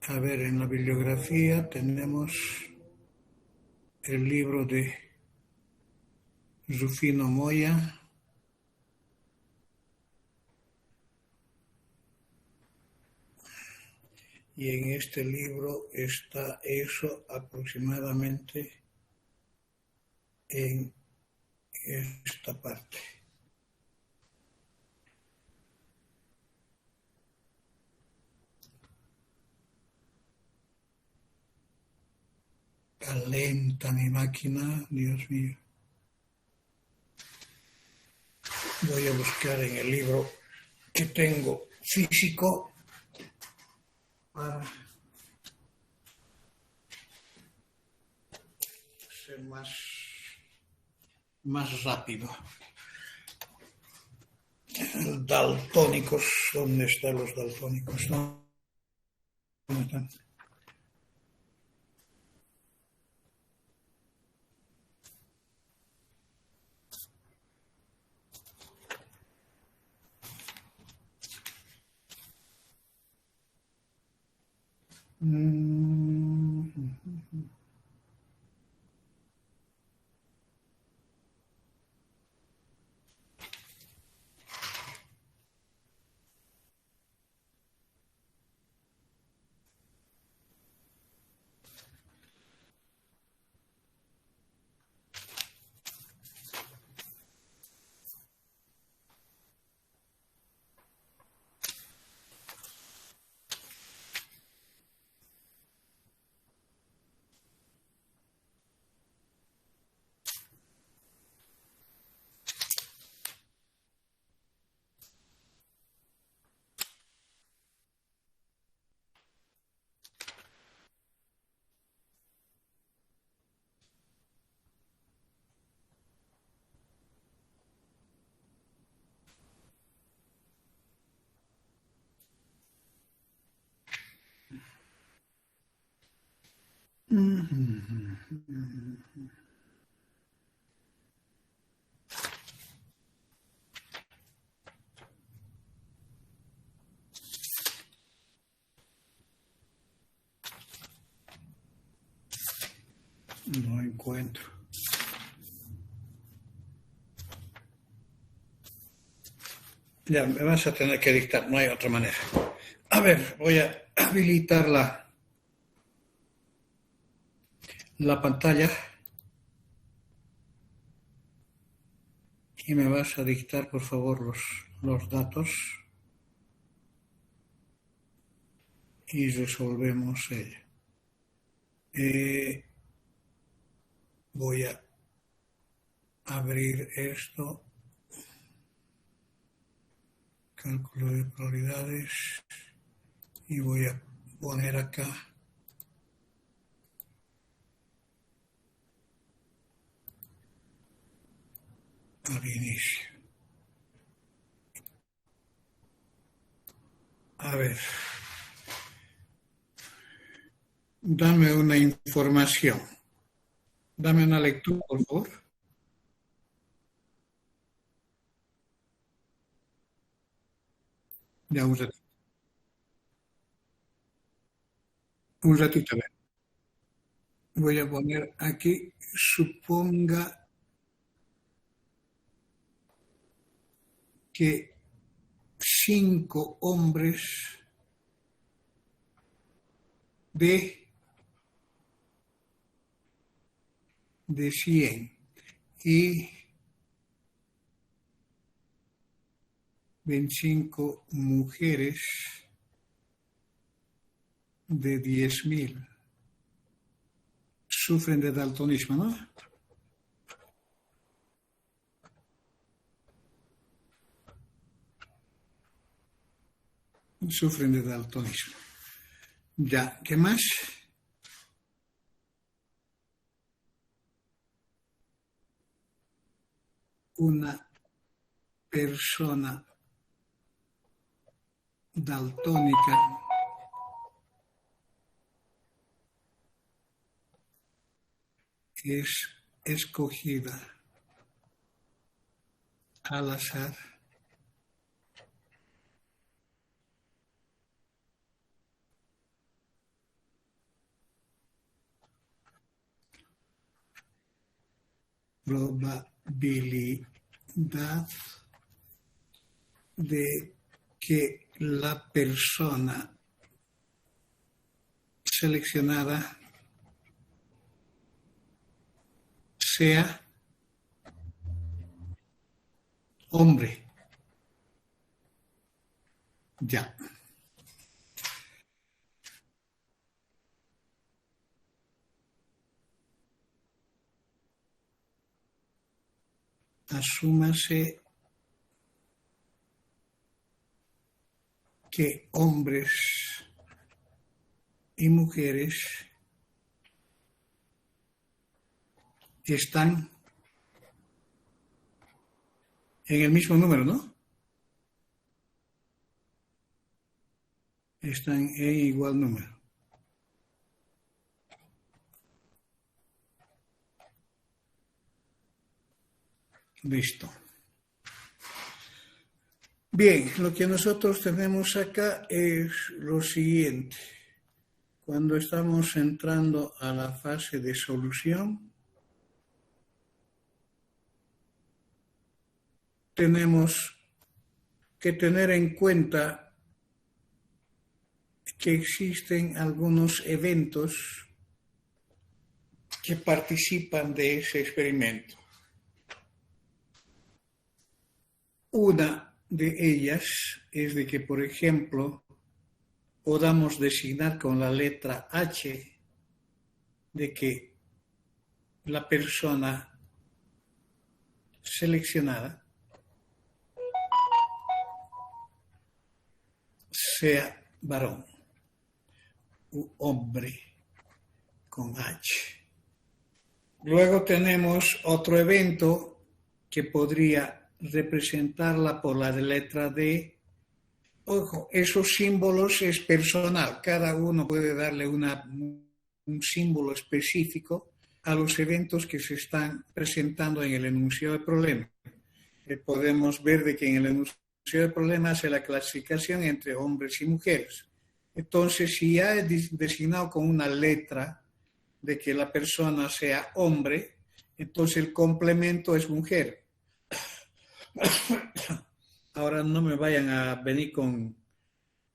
A ver, en la bibliografía tenemos el libro de Rufino Moya. Y en este libro está eso aproximadamente en esta parte. Está lenta mi máquina, Dios mío. Voy a buscar en el libro que tengo físico para ser más rápido. Daltónicos, ¿dónde están los daltónicos? No, ¿dónde están? No encuentro. Ya, me vas a tener que dictar, no hay otra manera. A ver, voy a habilitar la pantalla y me vas a dictar, por favor, los datos y resolvemos ello. Voy a abrir esto. Cálculo de probabilidades y voy a poner acá al inicio. A ver, dame una información. Dame una lectura, por favor. Ya un ratito. Un ratito, a ver. Voy a poner aquí, suponga que 5 hombres de 100 y 25 mujeres de 10.000 sufren de daltonismo, ¿no? Sufren de daltonismo. Ya, ¿qué más? Una persona daltónica es escogida al azar probabilidad de que la persona seleccionada sea hombre. Ya. Asúmase que hombres y mujeres están en el mismo número, ¿no? Están en igual número. Listo. Bien, lo que nosotros tenemos acá es lo siguiente. Cuando estamos entrando a la fase de solución, tenemos que tener en cuenta que existen algunos eventos que participan de ese experimento. Una de ellas es de que, por ejemplo, podamos designar con la letra H de que la persona seleccionada sea varón u hombre con H. Luego tenemos otro evento que podría representarla por la letra D. Ojo, esos símbolos es personal. Cada uno puede darle un símbolo específico a los eventos que se están presentando en el enunciado de problema. Podemos ver de que en el enunciado de problema hace la clasificación entre hombres y mujeres. Entonces, si ya he designado con una letra de que la persona sea hombre, entonces el complemento es mujer. Ahora no me vayan a venir con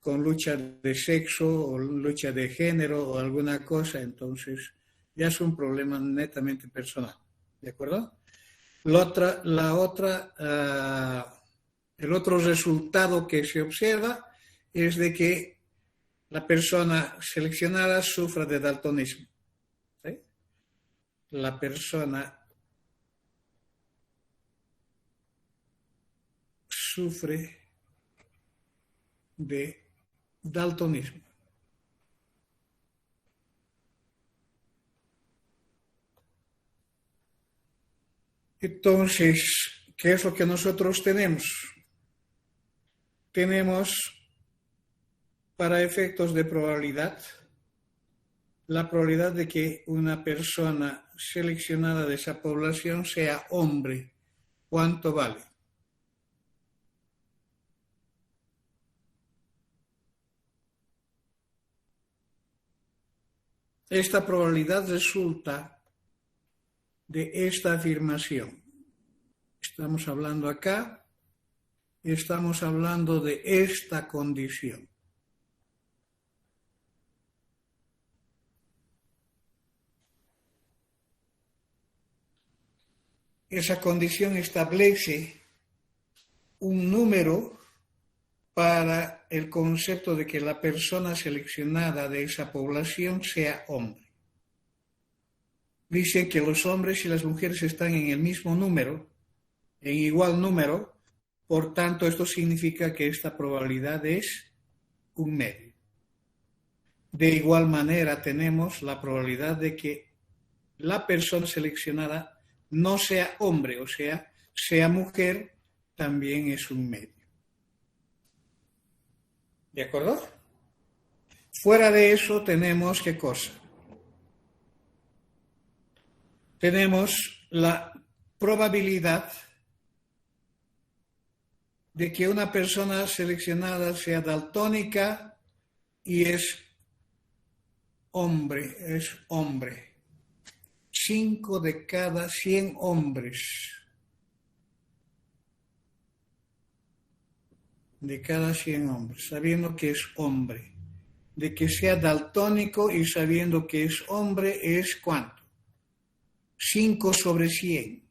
lucha de sexo o lucha de género o alguna cosa, entonces ya es un problema netamente personal, ¿de acuerdo? El otro resultado que se observa es de que la persona seleccionada sufra de daltonismo. ¿Sí? La persona sufre de daltonismo. Entonces, ¿qué es lo que nosotros tenemos? Tenemos, para efectos de probabilidad, la probabilidad de que una persona seleccionada de esa población sea hombre. ¿Cuánto vale? Esta probabilidad resulta de esta afirmación. Estamos hablando acá, estamos hablando de esta condición. Esa condición establece un número para el concepto de que la persona seleccionada de esa población sea hombre. Dice que los hombres y las mujeres están en el mismo número, en igual número, por tanto esto significa que esta probabilidad es un medio. De igual manera tenemos la probabilidad de que la persona seleccionada no sea hombre, o sea mujer, también es un medio. ¿De acuerdo? Fuera de eso tenemos ¿qué cosa? Tenemos la probabilidad de que una persona seleccionada sea daltónica y es hombre. 5 de cada 100 hombres. De cada 100 hombres, sabiendo que es hombre. De que sea daltónico y sabiendo que es hombre es ¿cuánto? 5 sobre 100.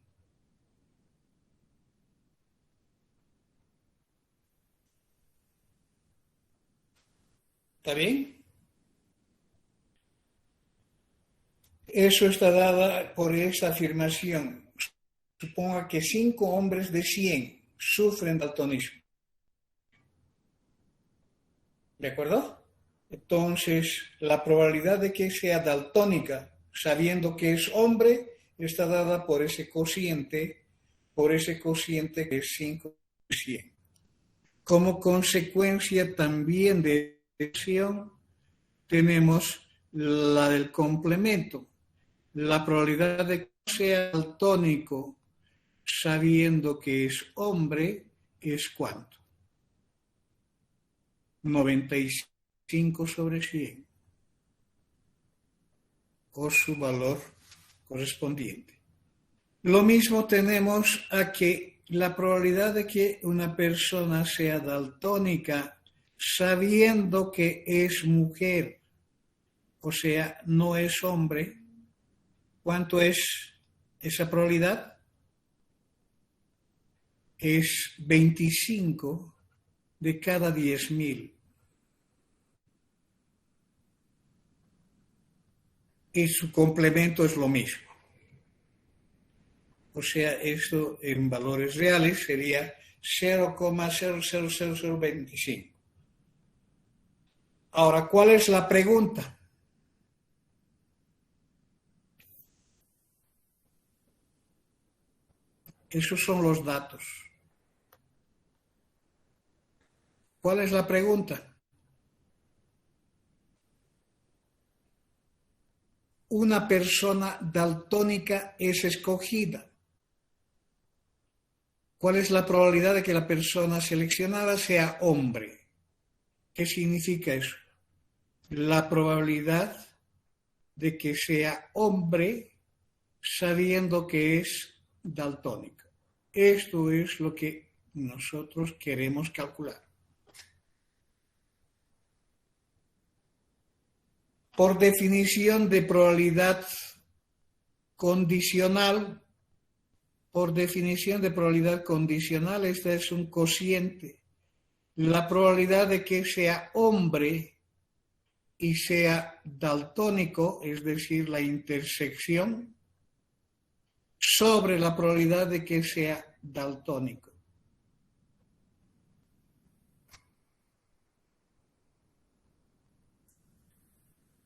¿Está bien? Eso está dada por esta afirmación. Suponga que 5 hombres de 100 sufren daltonismo. ¿De acuerdo? Entonces, la probabilidad de que sea daltónica, sabiendo que es hombre, está dada por ese cociente que es 5 de 100. Como consecuencia también de acción, tenemos la del complemento. La probabilidad de que sea daltónico, sabiendo que es hombre, es ¿cuánto? 95 sobre 100. O su valor correspondiente. Lo mismo tenemos a que la probabilidad de que una persona sea daltónica sabiendo que es mujer, o sea, no es hombre, ¿cuánto es esa probabilidad? Es 25 de cada 10.000. Y su complemento es lo mismo. O sea, esto en valores reales sería 0,00025. Ahora, ¿cuál es la pregunta? Esos son los datos. ¿Cuál es la pregunta? Una persona daltónica es escogida. ¿Cuál es la probabilidad de que la persona seleccionada sea hombre? ¿Qué significa eso? La probabilidad de que sea hombre sabiendo que es daltónico. Esto es lo que nosotros queremos calcular. Por definición de probabilidad condicional, este es un cociente. La probabilidad de que sea hombre y sea daltónico, es decir, la intersección, sobre la probabilidad de que sea daltónico.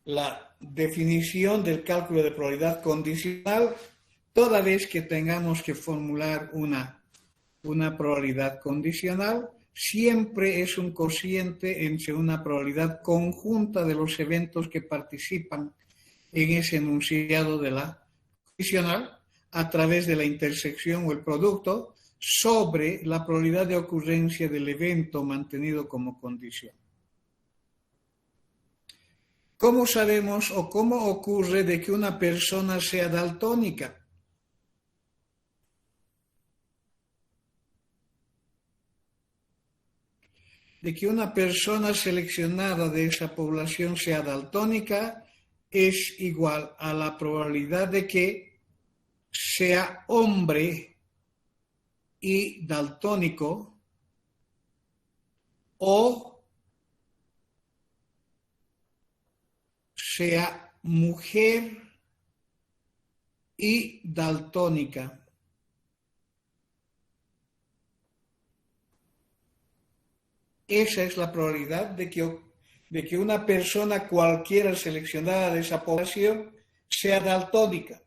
La definición del cálculo de probabilidad condicional, toda vez que tengamos que formular una probabilidad condicional, siempre es un cociente entre una probabilidad conjunta de los eventos que participan en ese enunciado de la condicional a través de la intersección o el producto sobre la probabilidad de ocurrencia del evento mantenido como condición. ¿Cómo sabemos o cómo ocurre de que una persona sea daltónica? De que una persona seleccionada de esa población sea daltónica es igual a la probabilidad de que sea hombre y daltónico o sea mujer y daltónica. Esa es la probabilidad de que una persona cualquiera seleccionada de esa población sea daltónica,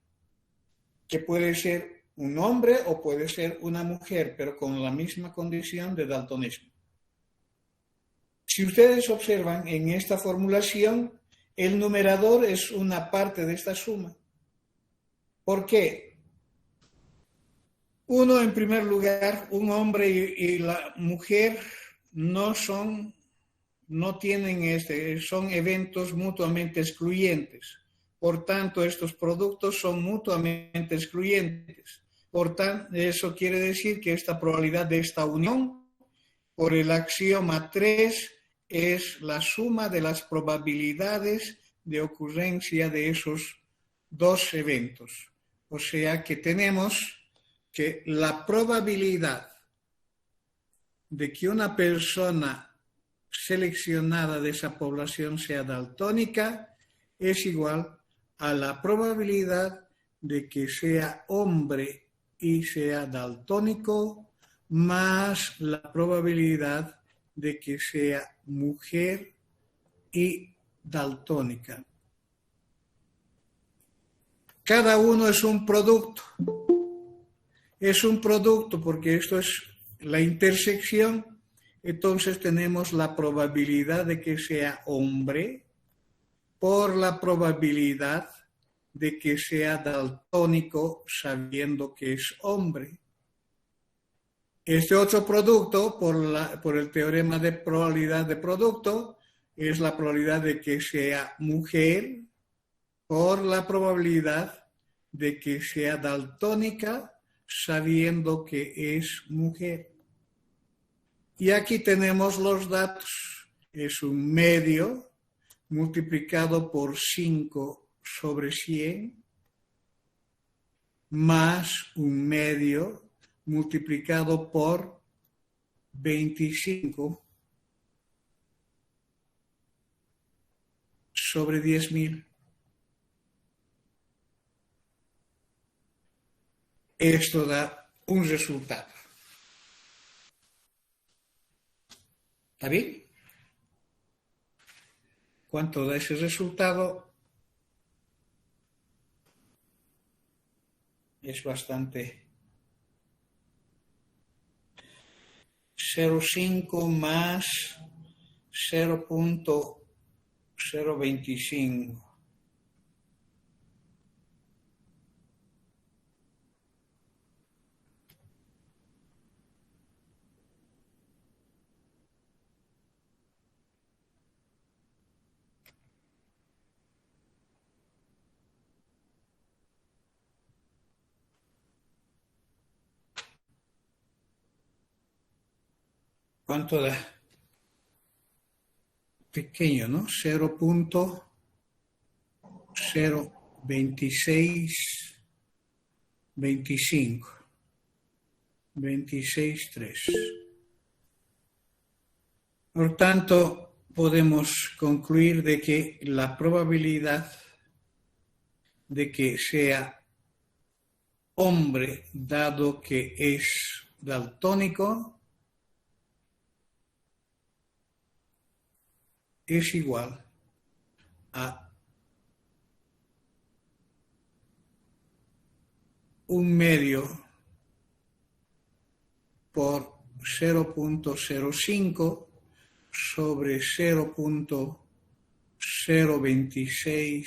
que puede ser un hombre o puede ser una mujer, pero con la misma condición de daltonismo. Si ustedes observan en esta formulación, el numerador es una parte de esta suma. ¿Por qué? Uno, en primer lugar, un hombre y la mujer son eventos mutuamente excluyentes. Por tanto, estos productos son mutuamente excluyentes. Por tanto, eso quiere decir que esta probabilidad de esta unión, por el axioma 3, es la suma de las probabilidades de ocurrencia de esos dos eventos. O sea que tenemos que la probabilidad de que una persona seleccionada de esa población sea daltónica es igual a la probabilidad de que sea hombre y sea daltónico más la probabilidad de que sea mujer y daltónica. Cada uno es un producto. Es un producto porque esto es la intersección. Entonces tenemos la probabilidad de que sea hombre por la probabilidad de que sea daltónico sabiendo que es hombre. Este otro producto, por el teorema de probabilidad de producto, es la probabilidad de que sea mujer por la probabilidad de que sea daltónica sabiendo que es mujer. Y aquí tenemos los datos. Es un medio multiplicado por 5/100 más un medio multiplicado por 25/10.000. Esto da un resultado. ¿Está bien? ¿Cuánto da ese resultado? Es bastante. 0,5 más 0,025. ¿Cuánto da? Pequeño, ¿no? 0,02625. 26,3. Por tanto, podemos concluir de que la probabilidad de que sea hombre, dado que es daltónico, es igual a un medio por 0,05 sobre 0,0263.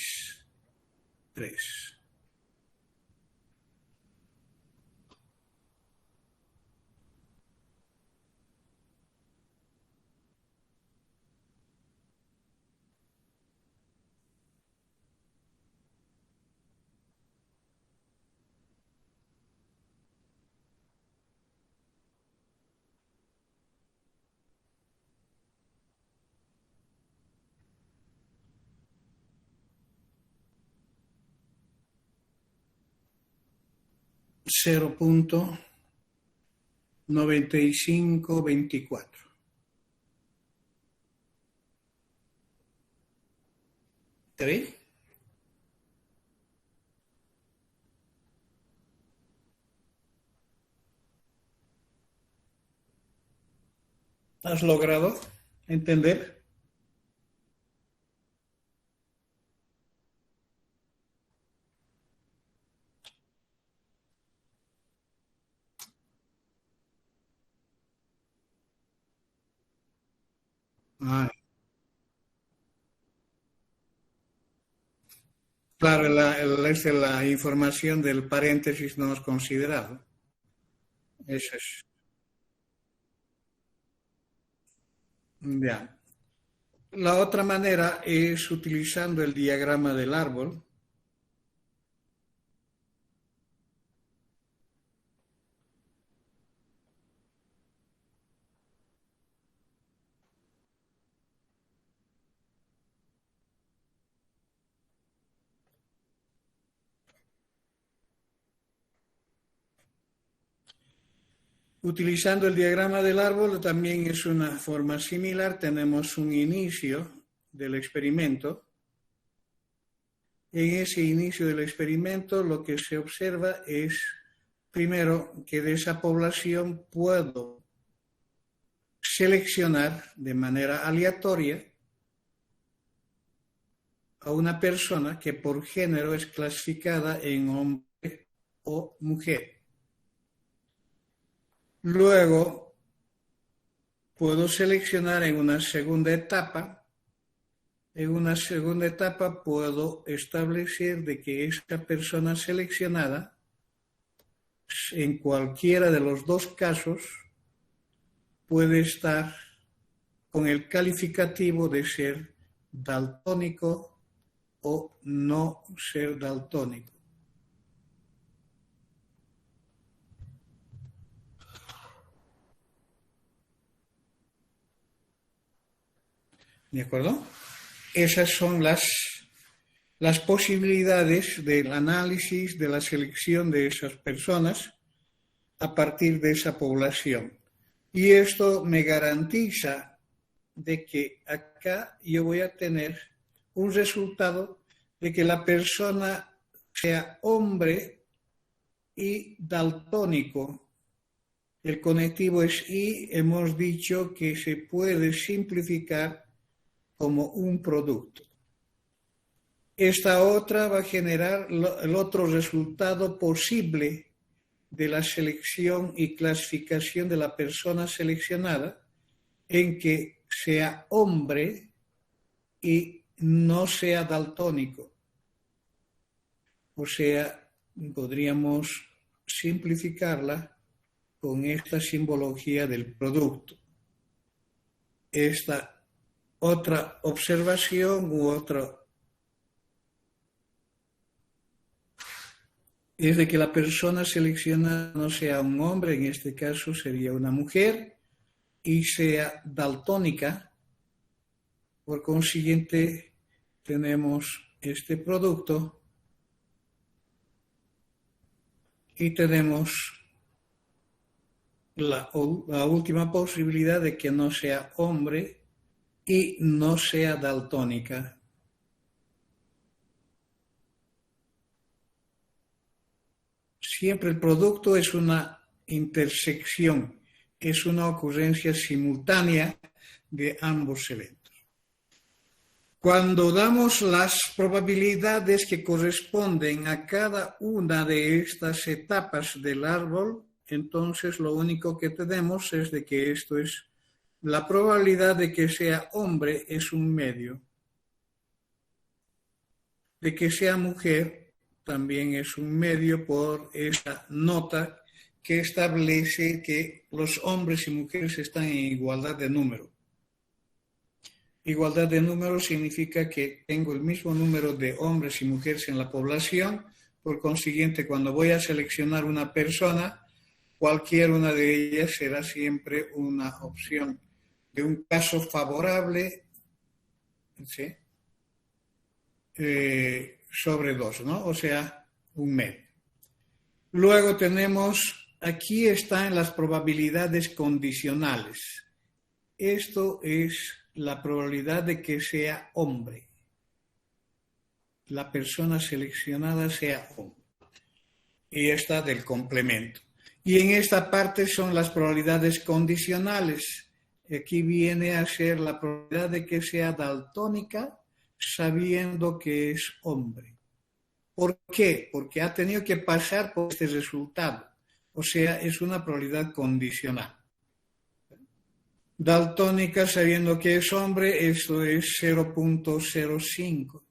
Cero punto 9524. ¿Está bien? ¿Has logrado entender? Ah, claro, la información del paréntesis no es considerado. Eso es. Ya. La otra manera es utilizando el diagrama del árbol. Utilizando el diagrama del árbol también es una forma similar. Tenemos un inicio del experimento. En ese inicio del experimento lo que se observa es, primero, que de esa población puedo seleccionar de manera aleatoria a una persona que por género es clasificada en hombre o mujer. Luego, puedo seleccionar en una segunda etapa. En una segunda etapa puedo establecer de que esta persona seleccionada, en cualquiera de los dos casos, puede estar con el calificativo de ser daltónico o no ser daltónico. ¿De acuerdo? Esas son las posibilidades del análisis de la selección de esas personas a partir de esa población. Y esto me garantiza de que acá yo voy a tener un resultado de que la persona sea hombre y daltónico. El conectivo es y, hemos dicho que se puede simplificar como un producto. Esta otra va a generar el otro resultado posible de la selección y clasificación de la persona seleccionada, en que sea hombre y no sea daltónico. O sea, podríamos simplificarla con esta simbología del producto. Esta otra observación u otra es de que la persona seleccionada no sea un hombre, en este caso sería una mujer, y sea daltónica. Por consiguiente, tenemos este producto y tenemos la última posibilidad de que no sea hombre y no sea daltónica. Siempre el producto es una intersección, es una ocurrencia simultánea de ambos eventos. Cuando damos las probabilidades que corresponden a cada una de estas etapas del árbol, entonces lo único que tenemos es de que esto es la probabilidad de que sea hombre es un medio, de que sea mujer también es un medio por esa nota que establece que los hombres y mujeres están en igualdad de número. Igualdad de número significa que tengo el mismo número de hombres y mujeres en la población, por consiguiente, cuando voy a seleccionar una persona, cualquier una de ellas será siempre una opción de un caso favorable, ¿sí? Sobre dos, ¿no? O sea, un medio. Luego tenemos, aquí están las probabilidades condicionales. Esto es la probabilidad de que sea hombre. La persona seleccionada sea hombre. Y esta del complemento. Y en esta parte son las probabilidades condicionales. Aquí viene a ser la probabilidad de que sea daltónica sabiendo que es hombre. ¿Por qué? Porque ha tenido que pasar por este resultado. O sea, es una probabilidad condicional. Daltónica sabiendo que es hombre, esto es 0.05.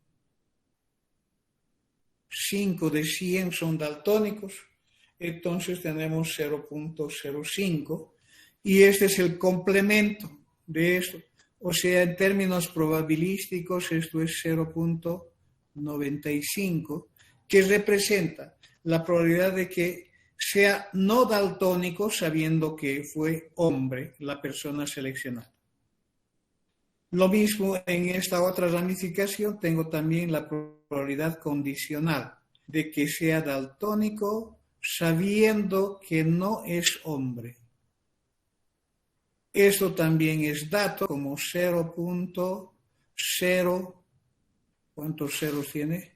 5 de 100 son daltónicos, entonces tenemos 0.05 y este es el complemento de esto. O sea, en términos probabilísticos, esto es 0.95, que representa la probabilidad de que sea no daltónico sabiendo que fue hombre la persona seleccionada. Lo mismo en esta otra ramificación tengo también la probabilidad condicional de que sea daltónico sabiendo que no es hombre. Esto también es dato como 0.0. ¿Cuántos ceros tiene?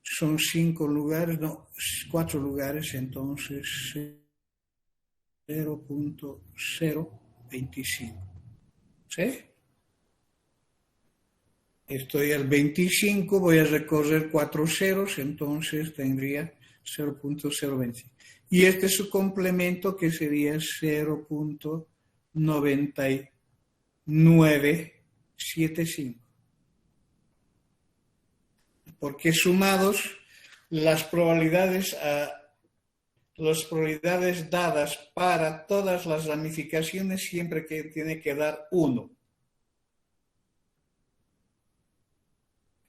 Son 5 lugares, no, 4 lugares, entonces 0.025. ¿Sí? Estoy al 25, voy a recorrer 4 ceros, entonces tendría 0.025. Y este es su complemento, que sería 0.9975. Porque sumados, las probabilidades dadas para todas las ramificaciones siempre que tiene que dar 1.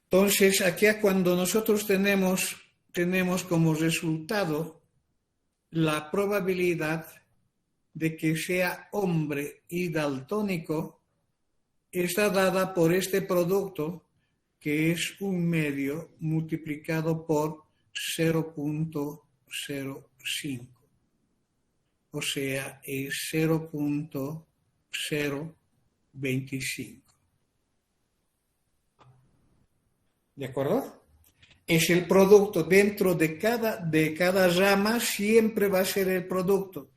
Entonces, aquí cuando nosotros tenemos como resultado la probabilidad de que sea hombre y daltónico, está dada por este producto, que es un medio multiplicado por 0.05. O sea, es 0.025. ¿De acuerdo? Es el producto dentro de cada rama, siempre va a ser el producto.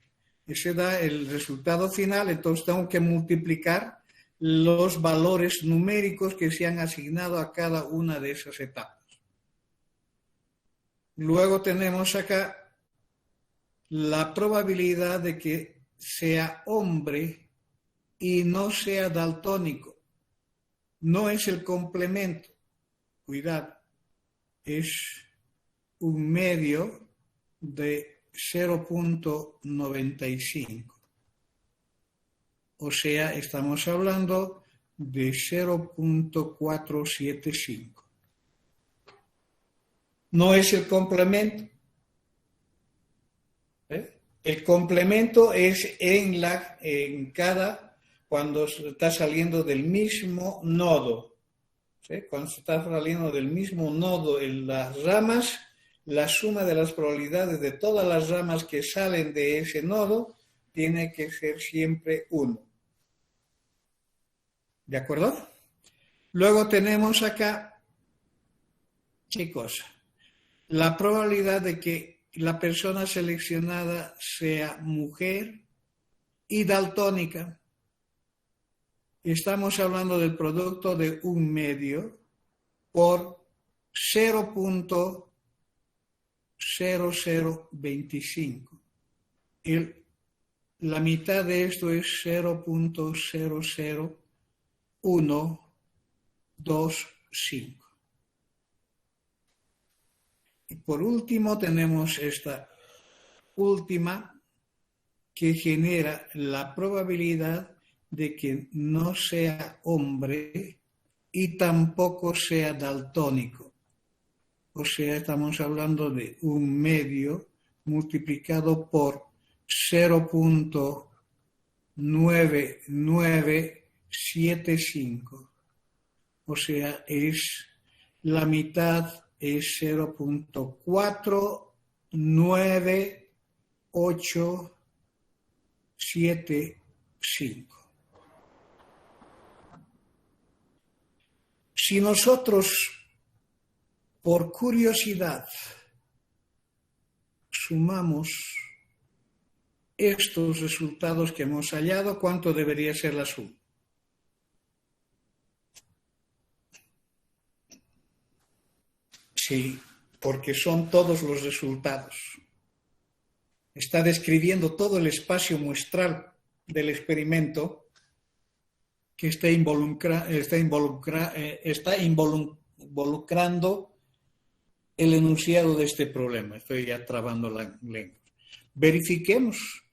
Ese da el resultado final, entonces tengo que multiplicar los valores numéricos que se han asignado a cada una de esas etapas. Luego tenemos acá la probabilidad de que sea hombre y no sea daltónico. No es el complemento, cuidado, es un medio de 0.95. O sea, estamos hablando de 0.475. No es el complemento. El complemento es cuando está saliendo del mismo nodo. ¿Sí? Cuando se está saliendo del mismo nodo en las ramas, la suma de las probabilidades de todas las ramas que salen de ese nodo tiene que ser siempre 1. ¿De acuerdo? Luego tenemos acá, ¿qué cosa? La probabilidad de que la persona seleccionada sea mujer y daltónica. Estamos hablando del producto de un medio por 0.0025. La mitad de esto es 0.00125. Y por último tenemos esta última, que genera la probabilidad de que no sea hombre y tampoco sea daltónico. O sea, estamos hablando de un medio multiplicado por 0.9975. O sea, la mitad es 0.4985. Si nosotros, por curiosidad, sumamos estos resultados que hemos hallado, ¿cuánto debería ser la suma? Sí, porque son todos los resultados. Está describiendo todo el espacio muestral del experimento que está involucrando el enunciado de este problema. Estoy ya trabando la lengua. Verifiquemos.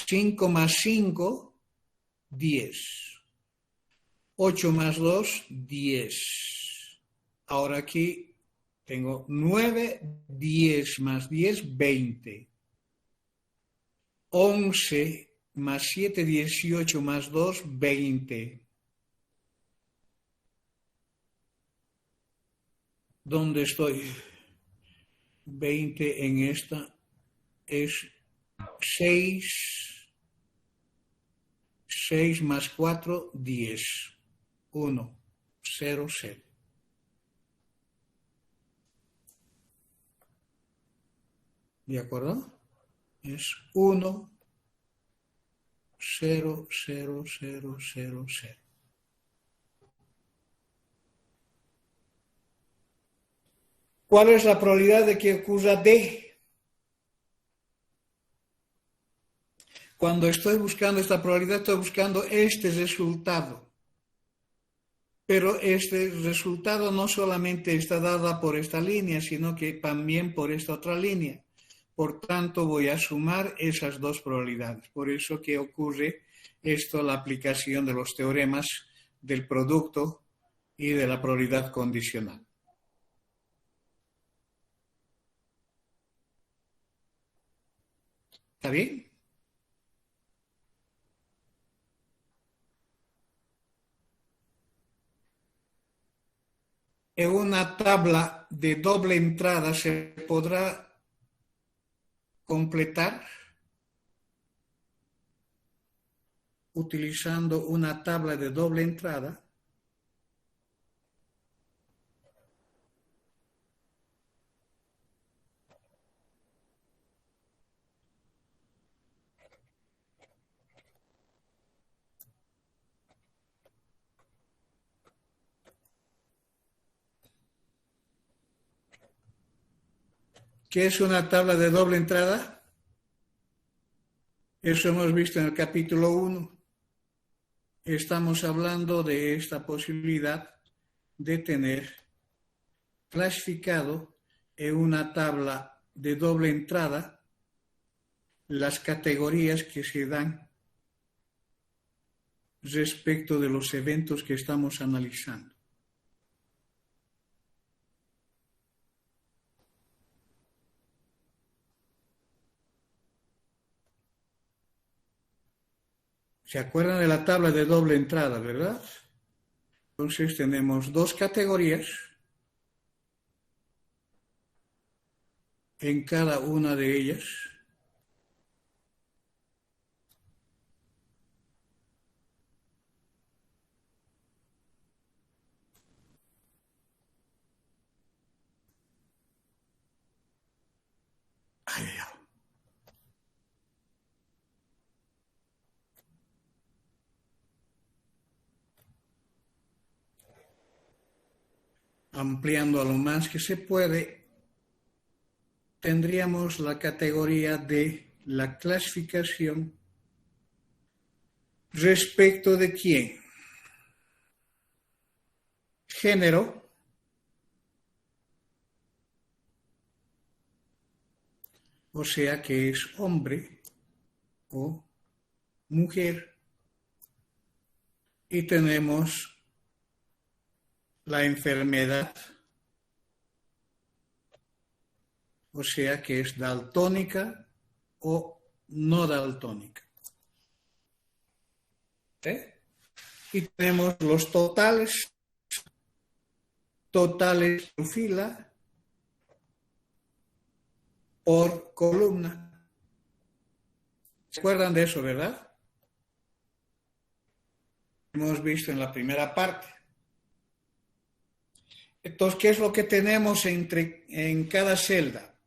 5 más 5, 10. 8 más 2, 10. Ahora aquí tengo 9, 10 más 10, 20. 11 más 7, 18 más 2, 20. ¿Dónde estoy? 20 en esta es 6, 6 más 4, 10. 1, 0, 0. ¿De acuerdo? Es 1, 0, 0, 0, 0, 0. ¿Cuál es la probabilidad de que ocurra D? Cuando estoy buscando esta probabilidad, estoy buscando este resultado. Pero este resultado no solamente está dado por esta línea, sino que también por esta otra línea. Por tanto, voy a sumar esas dos probabilidades. Por eso que ocurre esto, la aplicación de los teoremas del producto y de la probabilidad condicional. ¿Está bien? En una tabla de doble entrada se podrá completar utilizando una tabla de doble entrada. ¿Qué es una tabla de doble entrada? Eso hemos visto en el capítulo 1. Estamos hablando de esta posibilidad de tener clasificado en una tabla de doble entrada las categorías que se dan respecto de los eventos que estamos analizando. ¿Se acuerdan de la tabla de doble entrada, verdad? Entonces tenemos dos categorías en cada una de ellas. Ay, ay, ay. Ampliando a lo más que se puede, tendríamos la categoría de la clasificación respecto de quién. Género, o sea que es hombre o mujer, y tenemos la enfermedad, o sea que es daltónica o no daltónica. ¿Eh? Y tenemos los totales por fila por columna. ¿Se acuerdan de eso, verdad? Hemos visto en la primera parte. Entonces, ¿qué es lo que tenemos en cada celda?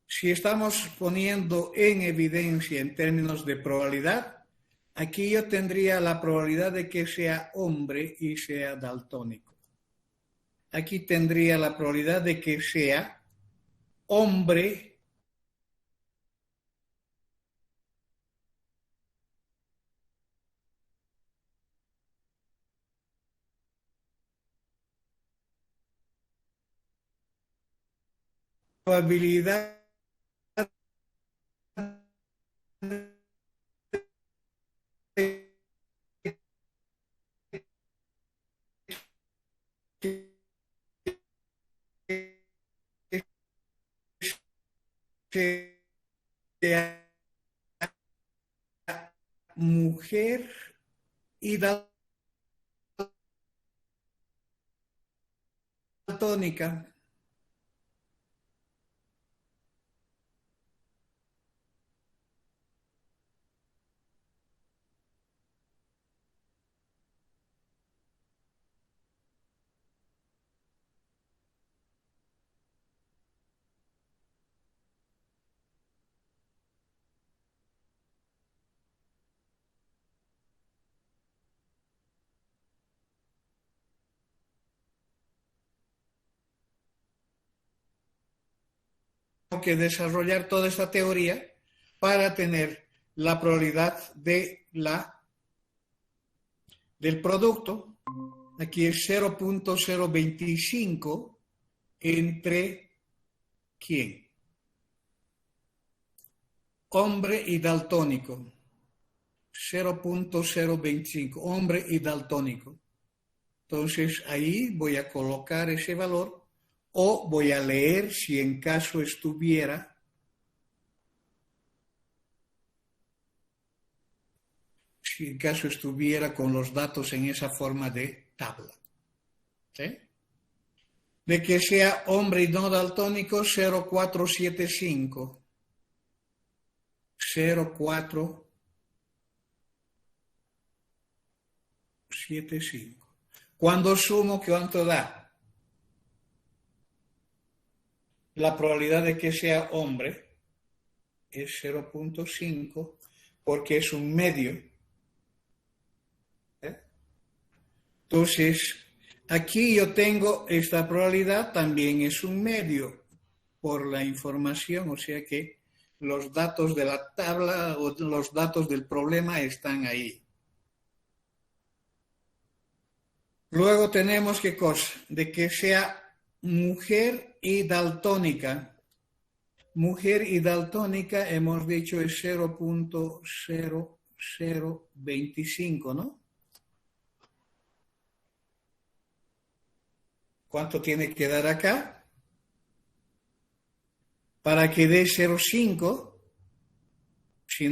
Si estamos poniendo en evidencia en términos de probabilidad, aquí yo tendría la probabilidad de que sea hombre y sea daltónico. Aquí tendría la probabilidad de que sea hombre probabilidad de que sea mujer y daltónica. que desarrollar toda esta teoría para tener la probabilidad del producto. Aquí es 0.025 entre ¿quién? Hombre y daltónico. 0.025, hombre y daltónico. Entonces ahí voy a colocar ese valor o voy a leer si en caso estuviera con los datos en esa forma de tabla. ¿Sí? De que sea hombre y no daltónico, 0.475. 0.475. Cuando sumo, ¿cuánto da? La probabilidad de que sea hombre es 0.5 porque es un medio. Entonces, aquí yo tengo esta probabilidad, también es un medio por la información, o sea que los datos de la tabla o los datos del problema están ahí. Luego tenemos qué cosa, de que sea mujer y daltónica. Mujer y daltónica hemos dicho es 0.0025, ¿no? ¿Cuánto tiene que dar acá? Para que dé 0.5, si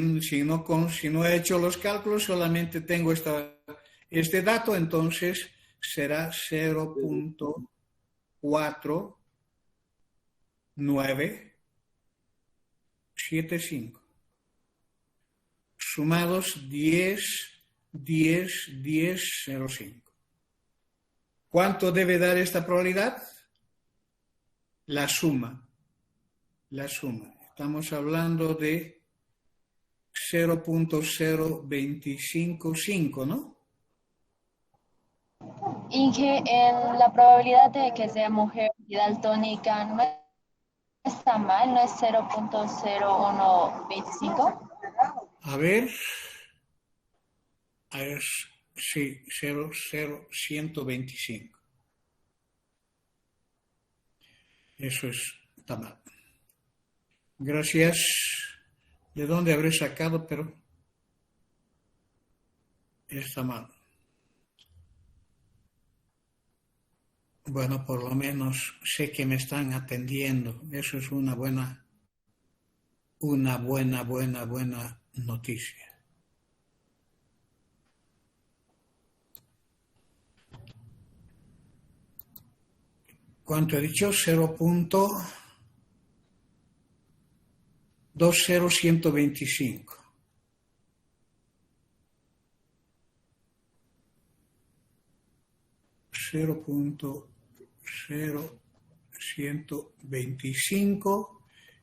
no he hecho los cálculos, solamente tengo este dato, entonces será 0.4975. Sumados 10, 10, 10, 0.5. ¿Cuánto debe dar esta probabilidad? La suma. La suma. Estamos hablando de 0.0255, ¿no? Inge, en la probabilidad de que sea mujer y daltónica no está mal, no es 0.0125. A ver, sí, 0.0125. Eso está mal. Gracias. ¿De dónde habré sacado? Pero está mal. Bueno, por lo menos sé que me están atendiendo. Eso es una buena noticia. ¿Cuánto he dicho? 0.20125. $0.0125,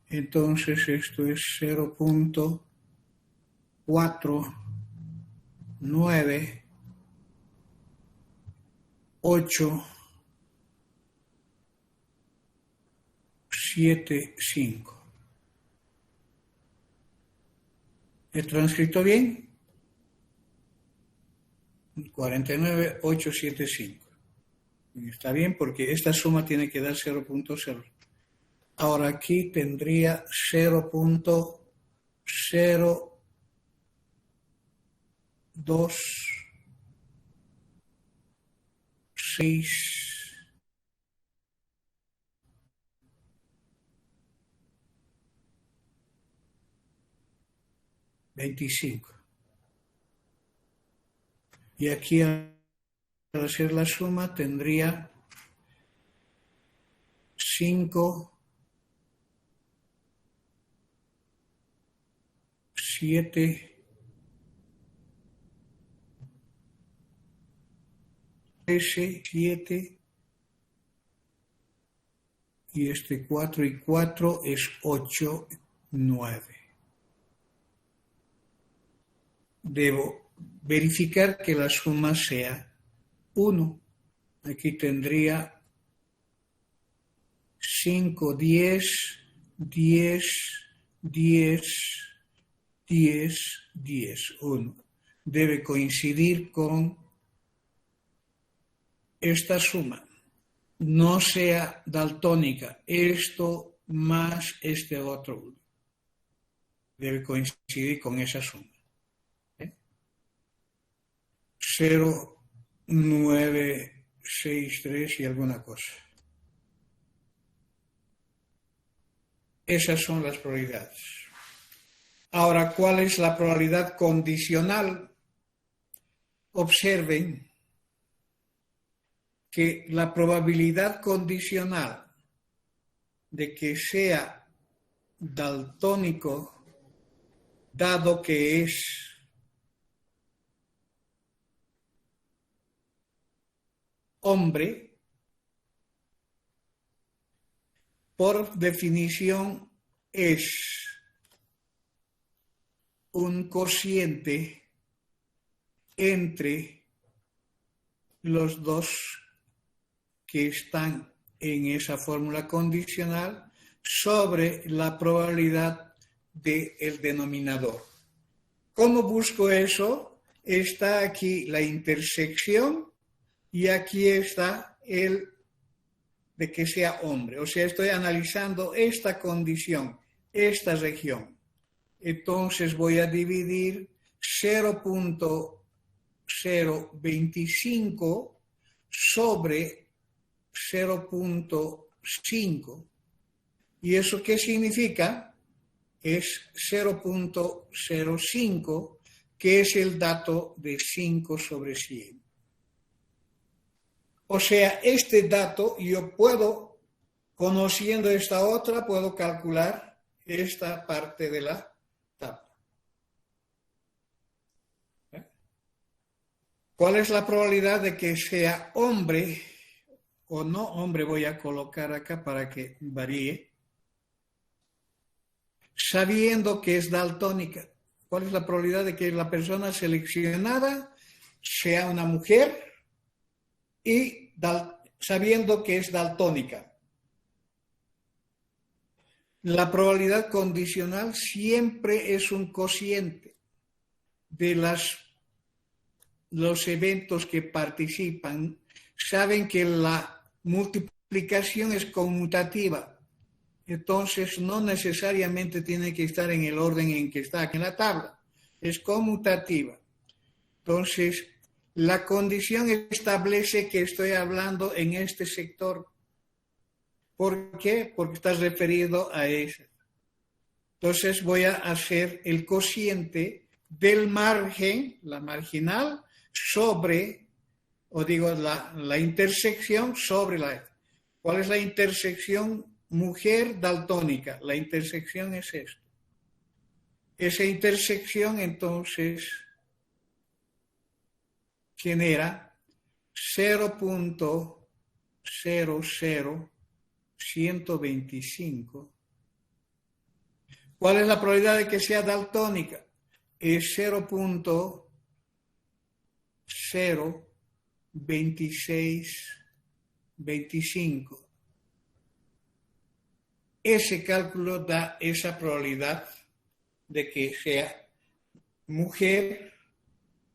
entonces esto es 0.4985. ¿He transcrito bien? 49.875. Está bien porque esta suma tiene que dar 0.0. Ahora aquí tendría 0.26625. Y aquí al hacer la suma tendría 5, 7, 13, 7, y este 4 y 4 es 8, 9. Debo verificar que la suma sea 1. Aquí tendría 5, 10, 10, 10, 10, 10. 1. Debe coincidir con esta suma. No sea daltónica. Esto más este otro. Debe coincidir con esa suma. 0, 9, 6, 3 y alguna cosa. Esas son las probabilidades. Ahora, ¿cuál es la probabilidad condicional? Observen que la probabilidad condicional de que sea daltónico, dado que es hombre, por definición es un cociente entre los dos que están en esa fórmula condicional sobre la probabilidad del denominador. ¿Cómo busco eso? Está aquí la intersección y aquí está el de que sea hombre. O sea, estoy analizando esta condición, esta región. Entonces voy a dividir 0.025 sobre 0.5. ¿Y eso qué significa? Es 0.05, que es el dato de 5 sobre 100. O sea, este dato yo puedo, conociendo esta otra, puedo calcular esta parte de la tabla. ¿Cuál es la probabilidad de que sea hombre o no hombre? Voy a colocar acá para que varíe. Sabiendo que es daltónica. ¿Cuál es la probabilidad de que la persona seleccionada sea una mujer y sabiendo que es daltónica? La probabilidad condicional siempre es un cociente de los eventos que participan. Saben que la multiplicación es conmutativa. Entonces, no necesariamente tiene que estar en el orden en que está aquí en la tabla. Es conmutativa. Entonces, la condición establece que estoy hablando en este sector. ¿Por qué? Porque está referido a ese. Entonces, voy a hacer el cociente del margen, la marginal, sobre, o digo, la intersección sobre la... ¿Cuál es la intersección? Mujer daltónica. La intersección es esto. Esa intersección entonces genera 0.00125. ¿Cuál es la probabilidad de que sea daltónica? Es 0.02625. Ese cálculo da esa probabilidad de que sea mujer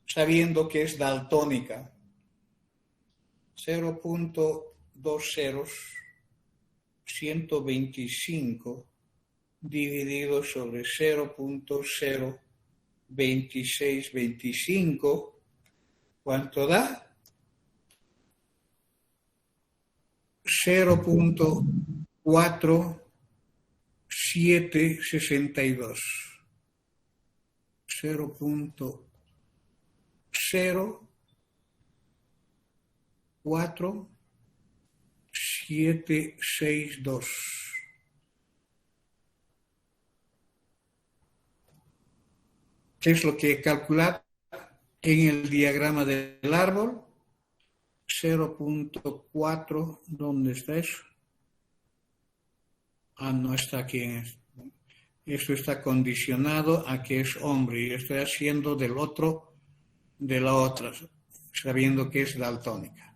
sabiendo que es daltónica. 0.20125 dividido sobre 0.02625. ¿Cuánto da? 0.4762. 0.4762. ¿Qué es lo que he calculado en el diagrama del árbol? 0.4, ¿dónde está eso? No está aquí en esto. Esto está condicionado a que es hombre y estoy haciendo del otro, de la otra, sabiendo que es daltónica.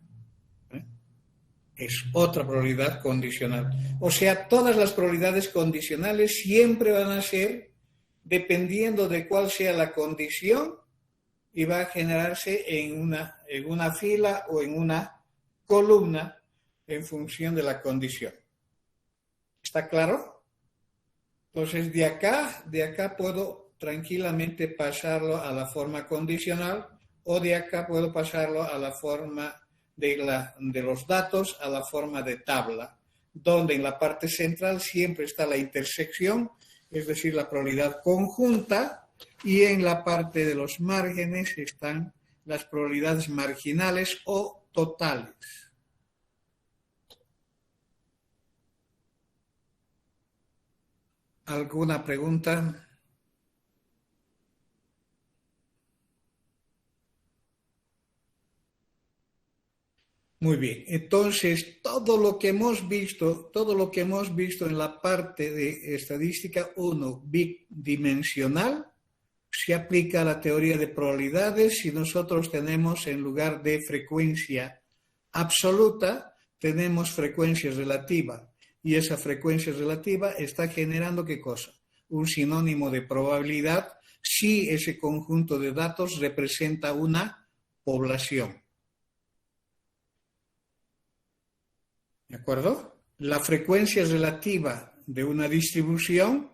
Es otra probabilidad condicional. O sea, todas las probabilidades condicionales siempre van a ser dependiendo de cuál sea la condición y va a generarse en una fila o en una columna en función de la condición. ¿Está claro? Entonces, de acá puedo tranquilamente pasarlo a la forma condicional o de acá puedo pasarlo a la forma de los datos a la forma de tabla, donde en la parte central siempre está la intersección, es decir, la probabilidad conjunta, y en la parte de los márgenes están las probabilidades marginales o totales. ¿Alguna pregunta? Muy bien, entonces todo lo que hemos visto en la parte de estadística 1 bidimensional se aplica a la teoría de probabilidades si nosotros tenemos en lugar de frecuencia absoluta, tenemos frecuencia relativa y esa frecuencia relativa está generando ¿qué cosa? Un sinónimo de probabilidad si ese conjunto de datos representa una población. ¿De acuerdo? La frecuencia relativa de una distribución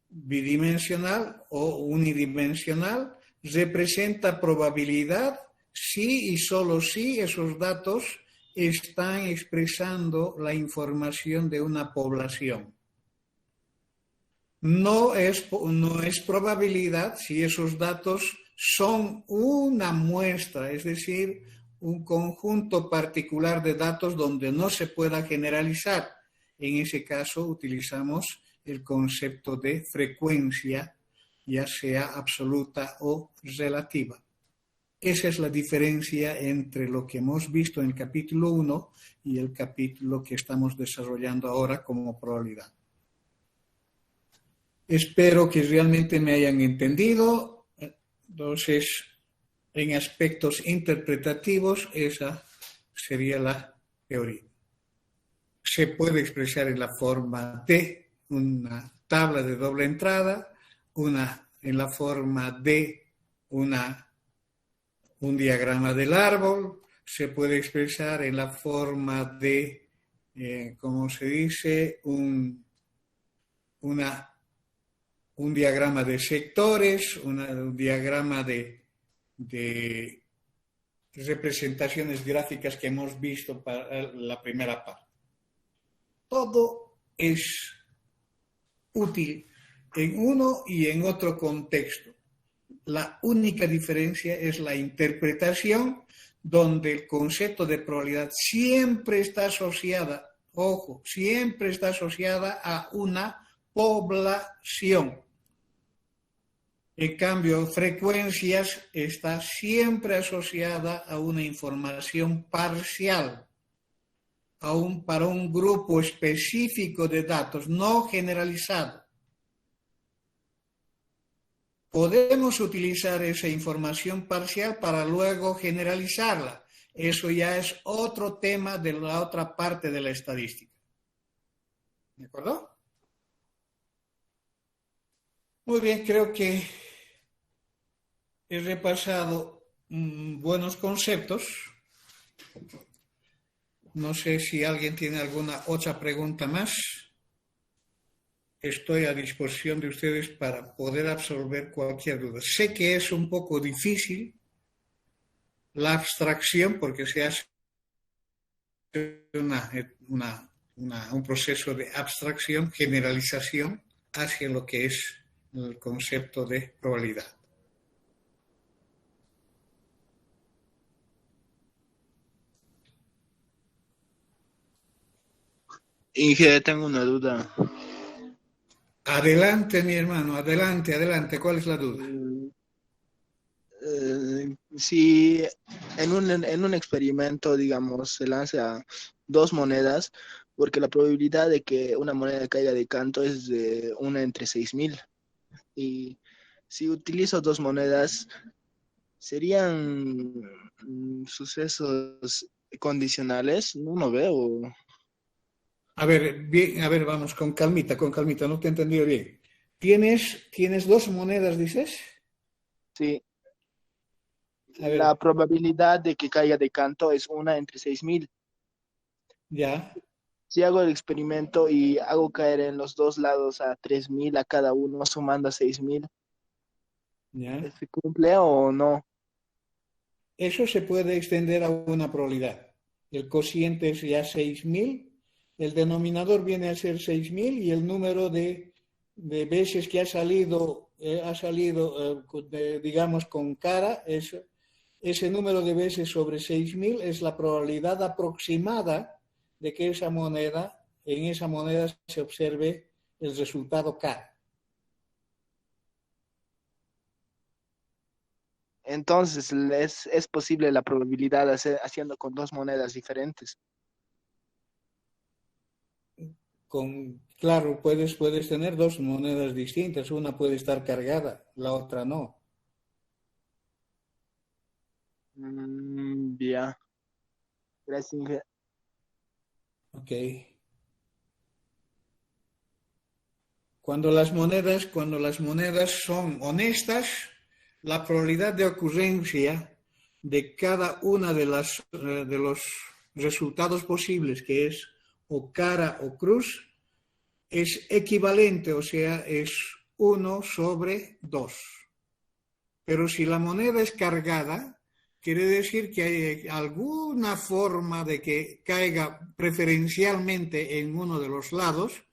bidimensional o unidimensional representa probabilidad si y solo si esos datos están expresando la información de una población. No es probabilidad si esos datos son una muestra, es decir, un conjunto particular de datos donde no se pueda generalizar. En ese caso utilizamos el concepto de frecuencia, ya sea absoluta o relativa. Esa es la diferencia entre lo que hemos visto en el capítulo 1 y el capítulo que estamos desarrollando ahora como probabilidad. Espero que realmente me hayan entendido. Entonces, en aspectos interpretativos, esa sería la teoría. Se puede expresar en la forma de una tabla de doble entrada, en la forma de un diagrama del árbol, se puede expresar en la forma de, ¿cómo se dice? Un diagrama de sectores, un diagrama de representaciones gráficas que hemos visto para la primera parte. Todo es útil en uno y en otro contexto. La única diferencia es la interpretación, donde el concepto de probabilidad siempre está asociada, ojo, siempre está asociada a una población. En cambio, frecuencias está siempre asociada a una información parcial, para un grupo específico de datos, no generalizado. Podemos utilizar esa información parcial para luego generalizarla. Eso ya es otro tema de la otra parte de la estadística. ¿De acuerdo? Muy bien, creo que he repasado buenos conceptos. No sé si alguien tiene alguna otra pregunta más. Estoy a disposición de ustedes para poder absolver cualquier duda. Sé que es un poco difícil la abstracción porque se hace un proceso de abstracción, generalización hacia lo que es el concepto de probabilidad. Inge, tengo una duda. Adelante, mi hermano, adelante. ¿Cuál es la duda? Si en un experimento, digamos, se lanza dos monedas, porque la probabilidad de que una moneda caiga de canto es de 1 entre 6.000. Y si utilizo dos monedas, ¿serían sucesos condicionales, no veo. A ver, bien, a ver, vamos, con calmita, no te he entendido bien. ¿Tienes dos monedas, dices? Sí, A la ver, probabilidad de que caiga de canto es 1 entre 6.000. ya, Si hago el experimento y hago caer en los dos lados a 3.000 a cada uno, sumando a 6.000, ya. ¿se cumple o no? Eso se puede extender a una probabilidad. El cociente es ya 6.000, el denominador viene a ser 6.000 y el número de veces que ha salido digamos, con cara, ese número de veces sobre 6.000 es la probabilidad aproximada de que en esa moneda se observe el resultado cara. Entonces, es posible la probabilidad de haciendo con dos monedas diferentes. Claro, puedes tener dos monedas distintas, una puede estar cargada, la otra no. Ya, gracias, Inge. Ok. Cuando las monedas son honestas, la probabilidad de ocurrencia de cada una de los resultados posibles, que es o cara o cruz, es equivalente, o sea, es 1/2. Pero si la moneda es cargada, quiere decir que hay alguna forma de que caiga preferencialmente en uno de los lados.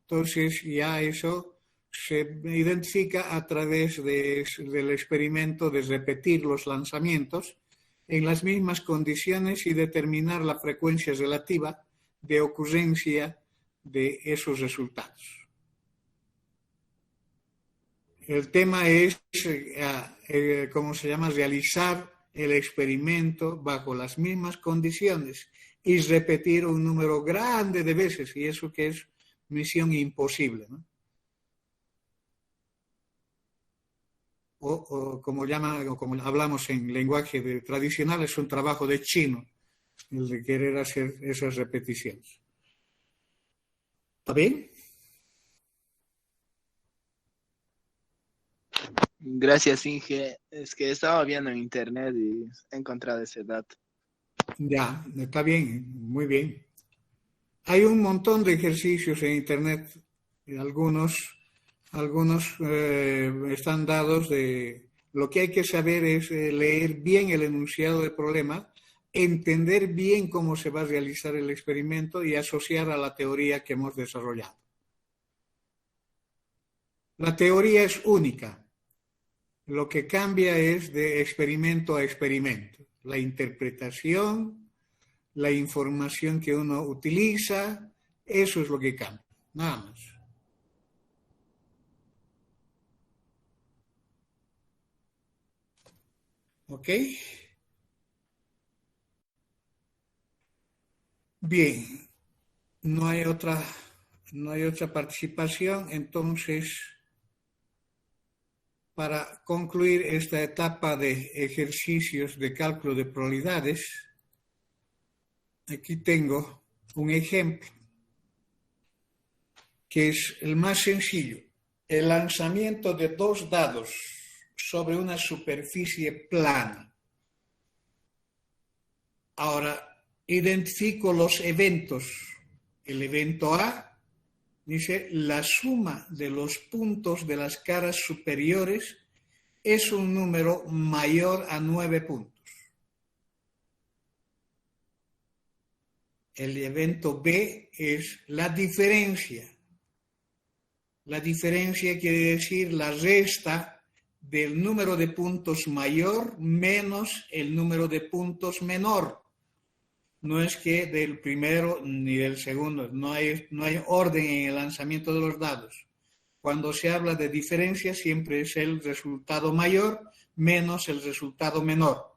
Entonces ya eso se identifica a través del experimento de repetir los lanzamientos en las mismas condiciones y determinar la frecuencia relativa de ocurrencia de esos resultados. El tema es, ¿cómo se llama?, realizar el experimento bajo las mismas condiciones y repetir un número grande de veces, y eso que es misión imposible, ¿no? O como hablamos en lenguaje tradicional, es un trabajo de chino, el de querer hacer esas repeticiones. ¿Está bien? Gracias, Inge. Es que estaba viendo en internet y he encontrado ese dato. Ya, está bien, muy bien. Hay un montón de ejercicios en internet, y algunos están dados de... Lo que hay que saber es leer bien el enunciado del problema, entender bien cómo se va a realizar el experimento y asociar a la teoría que hemos desarrollado. La teoría es única. Lo que cambia es de experimento a experimento. La interpretación, la información que uno utiliza, eso es lo que cambia, nada más. ¿Ok? Bien, no hay otra participación, entonces, para concluir esta etapa de ejercicios de cálculo de probabilidades, aquí tengo un ejemplo que es el más sencillo. El lanzamiento de 2 dados sobre una superficie plana. Ahora, identifico los eventos. El evento A dice, la suma de los puntos de las caras superiores es un número mayor a 9 puntos. El evento B es la diferencia. La diferencia quiere decir la resta del número de puntos mayor menos el número de puntos menor. No es que del primero ni del segundo, no hay orden en el lanzamiento de los dados. Cuando se habla de diferencia siempre es el resultado mayor menos el resultado menor.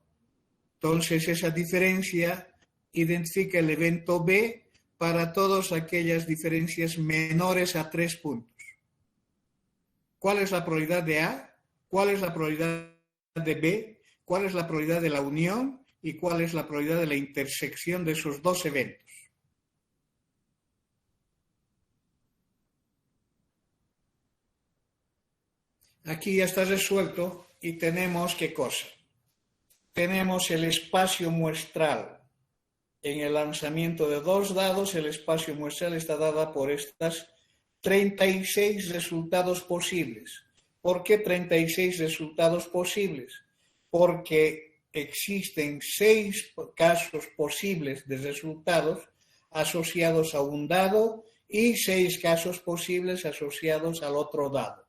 Entonces esa diferencia identifica el evento B para todas aquellas diferencias menores a 3 puntos. ¿Cuál es la probabilidad de A? ¿Cuál es la probabilidad de B? ¿Cuál es la probabilidad de la unión? y cuál es la probabilidad de la intersección de esos dos eventos. Aquí ya está resuelto y tenemos ¿qué cosa? Tenemos el espacio muestral. En el lanzamiento de dos dados, el espacio muestral está dado por estas 36 resultados posibles. ¿Por qué 36 resultados posibles? Porque existen 6 casos posibles de resultados asociados a un dado y 6 casos posibles asociados al otro dado.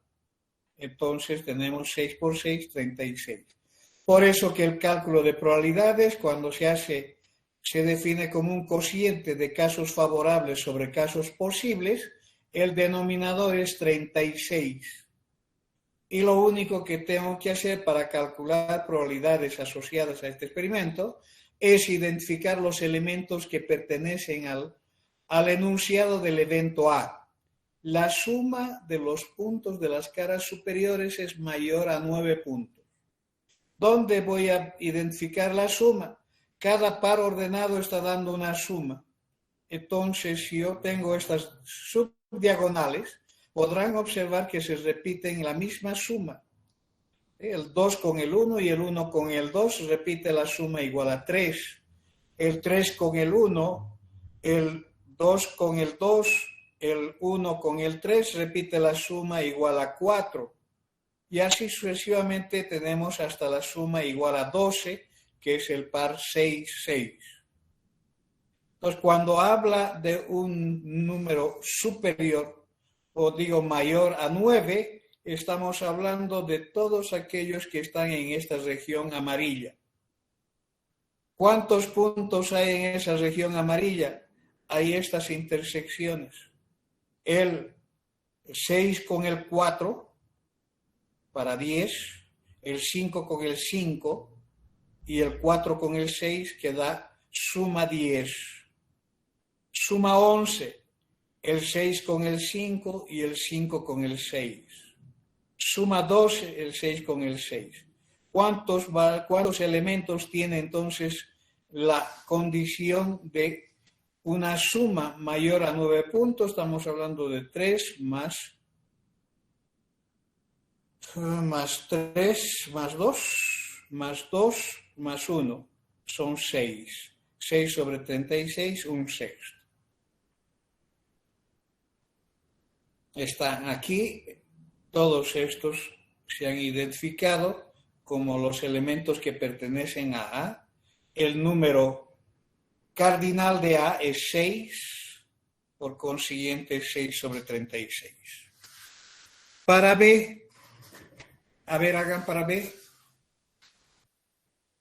Entonces tenemos 6 por 6, 36. Por eso que el cálculo de probabilidades, cuando se hace, se define como un cociente de casos favorables sobre casos posibles, el denominador es 36. Y lo único que tengo que hacer para calcular probabilidades asociadas a este experimento es identificar los elementos que pertenecen al enunciado del evento A. La suma de los puntos de las caras superiores es mayor a 9 puntos. ¿Dónde voy a identificar la suma? Cada par ordenado está dando una suma. Entonces, si yo tengo estas subdiagonales, podrán observar que se repiten la misma suma. El 2 con el 1 y el 1 con el 2 repite la suma igual a 3. El 3 con el 1, el 2 con el 2, el 1 con el 3 repite la suma igual a 4. Y así sucesivamente tenemos hasta la suma igual a 12, que es el par 6, 6. Entonces, cuando habla de un número superior, o digo mayor a 9, estamos hablando de todos aquellos que están en esta región amarilla. ¿Cuántos puntos hay en esa región amarilla? Hay estas intersecciones. El 6 con el 4 para 10, el 5 con el 5 y el 4 con el 6 que da suma 10. Suma 11, el 6 con el 5 y el 5 con el 6. Suma 12, el 6 con el 6. ¿Cuántos elementos tiene entonces la condición de una suma mayor a 9 puntos? Estamos hablando de 3 más 3, más 2, más 2, más 1. Son 6. 6 sobre 36, un sexto. Están aquí, todos estos se han identificado como los elementos que pertenecen a A. El número cardinal de A es 6, por consiguiente 6 sobre 36. Para B, a ver, hagan para B.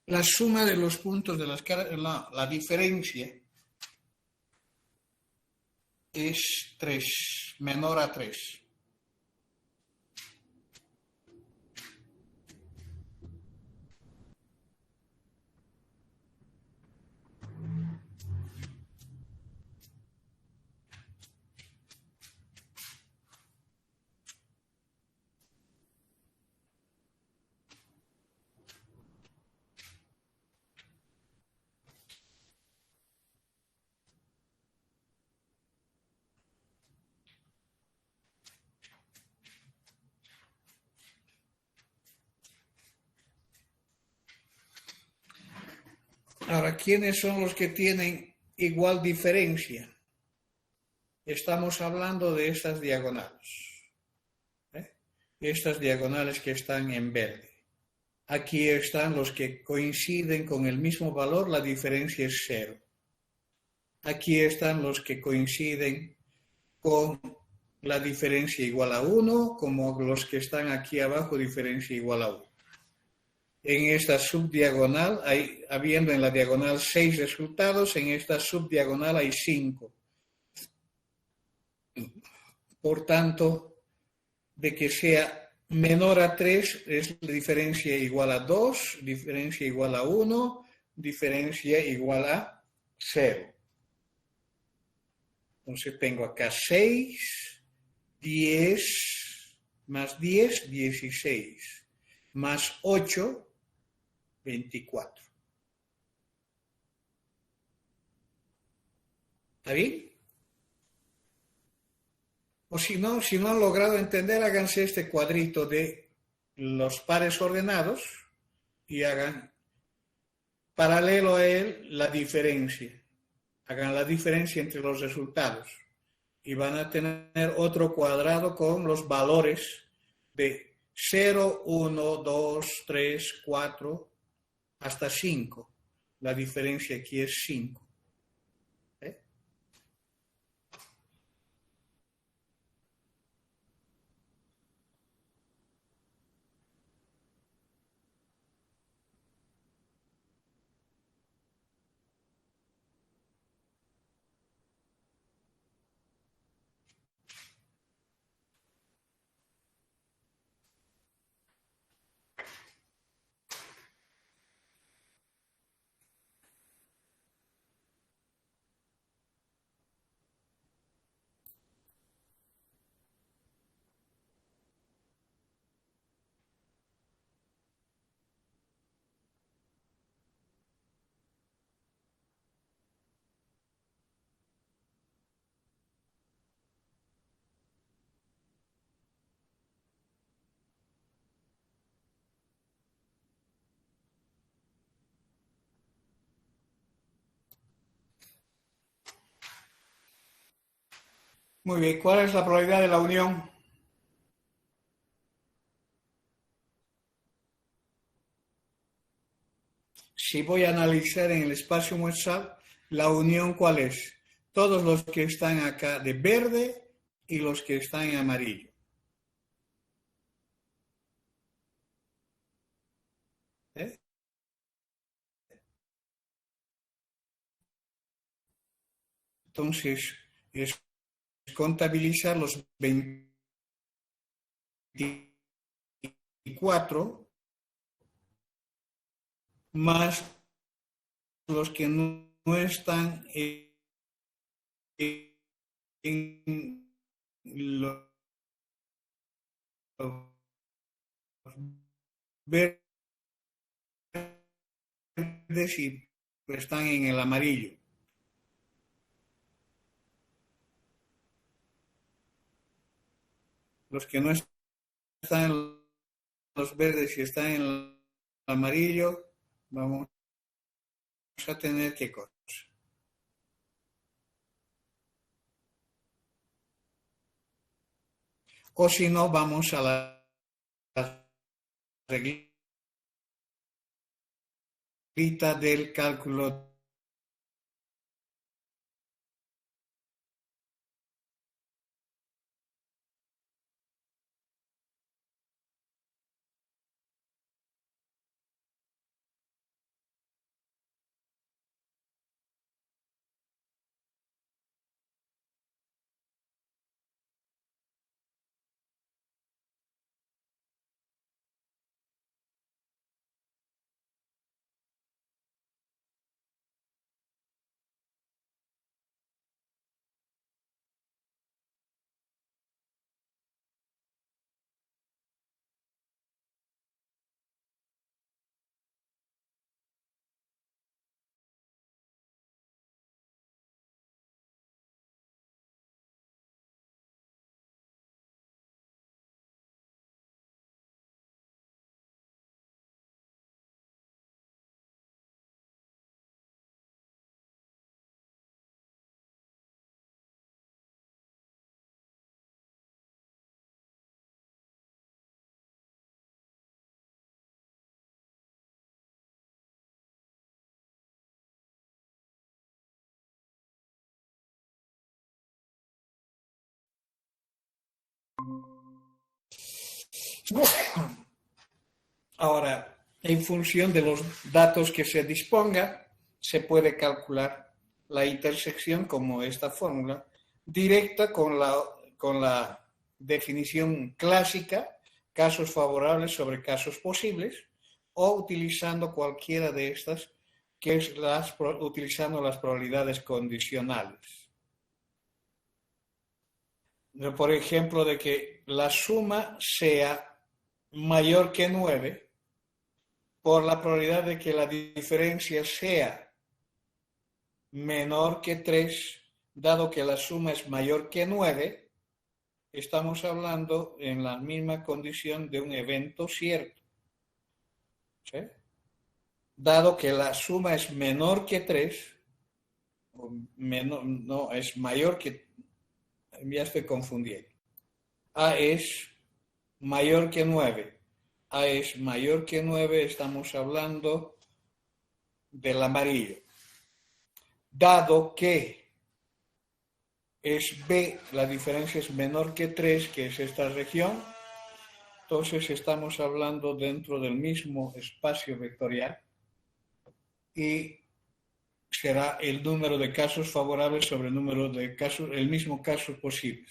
La suma de los puntos de las caras, la diferencia es 3, menor a 3. Ahora, ¿quiénes son los que tienen igual diferencia? Estamos hablando de estas diagonales. Estas diagonales que están en verde. Aquí están los que coinciden con el mismo valor, la diferencia es 0. Aquí están los que coinciden con la diferencia igual a 1, como los que están aquí abajo, diferencia igual a 1. En esta subdiagonal, habiendo en la diagonal 6 resultados, en esta subdiagonal hay 5. Por tanto, de que sea menor a 3 es la diferencia igual a 2, diferencia igual a 1, diferencia igual a 0. Entonces tengo acá 6, 10, más 10, 16, más 8, 24. ¿Está bien? O si no han logrado entender, háganse este cuadrito de los pares ordenados y hagan paralelo a él la diferencia. Hagan la diferencia entre los resultados y van a tener otro cuadrado con los valores de 0, 1, 2, 3, 4 hasta 5. La diferencia aquí es 5. Muy bien, ¿cuál es la probabilidad de la unión? Si voy a analizar en el espacio muestral, la unión, ¿cuál es? Todos los que están acá de verde y los que están en amarillo. ¿Eh? Entonces, es contabilizar los 24 más los que no están en los verdes y están en el amarillo. Los que no están en los verdes y están en el amarillo, vamos a tener qué cosa. O si no, vamos a la reglita del cálculo Ahora, en función de los datos que se disponga, se puede calcular la intersección como esta fórmula, directa con la definición clásica, casos favorables sobre casos posibles, o utilizando cualquiera de estas, que es utilizando las probabilidades condicionales. Por ejemplo, de que la suma sea mayor que 9, por la probabilidad de que la diferencia sea menor que 3, dado que la suma es mayor que 9, estamos hablando en la misma condición de un evento cierto. ¿Sí? Dado que la suma es menor que 3, no, es mayor que, ya estoy confundiendo. A es mayor que 9. A es mayor que 9, estamos hablando del amarillo. Dado que es B, la diferencia es menor que 3, que es esta región, entonces estamos hablando dentro del mismo espacio vectorial y será el número de casos favorables sobre el número de casos, el mismo casos posibles.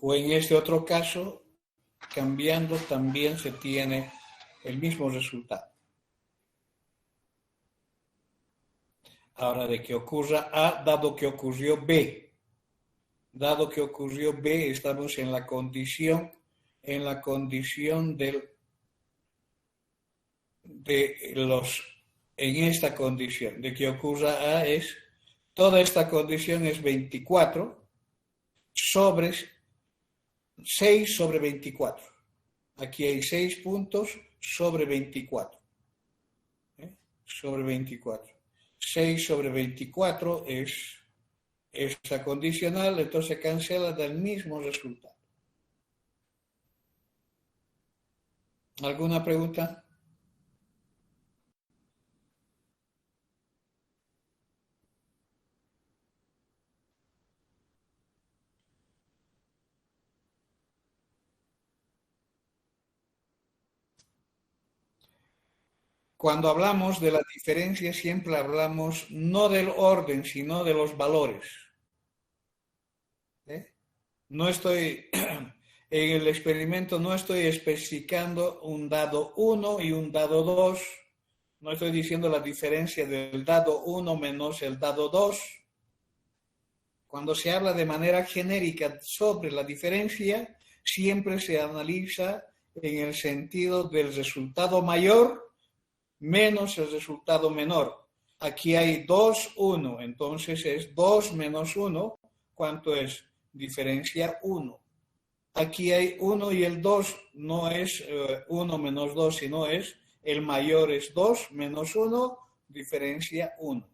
O en este otro caso, cambiando también se tiene el mismo resultado. Ahora, de que ocurra A, dado que ocurrió B. Dado que ocurrió B, estamos en la condición en esta condición, de que ocurra A es, toda esta condición es 24 sobre 6 sobre 24. Aquí hay 6 puntos sobre 24. Sobre 24. 6 sobre 24 es esta condicional, entonces cancela del mismo resultado. ¿Alguna pregunta? Cuando hablamos de la diferencia, siempre hablamos no del orden, sino de los valores. No estoy, en el experimento no estoy especificando un dado 1 y un dado 2. No estoy diciendo la diferencia del dado 1 menos el dado 2. Cuando se habla de manera genérica sobre la diferencia, siempre se analiza en el sentido del resultado mayor menos el resultado menor. Aquí hay 2, 1, entonces es 2 menos 1, ¿cuánto es? Diferencia 1. Aquí hay 1 y el 2 no es 1 menos 2, sino es el mayor es 2 menos 1, diferencia 1.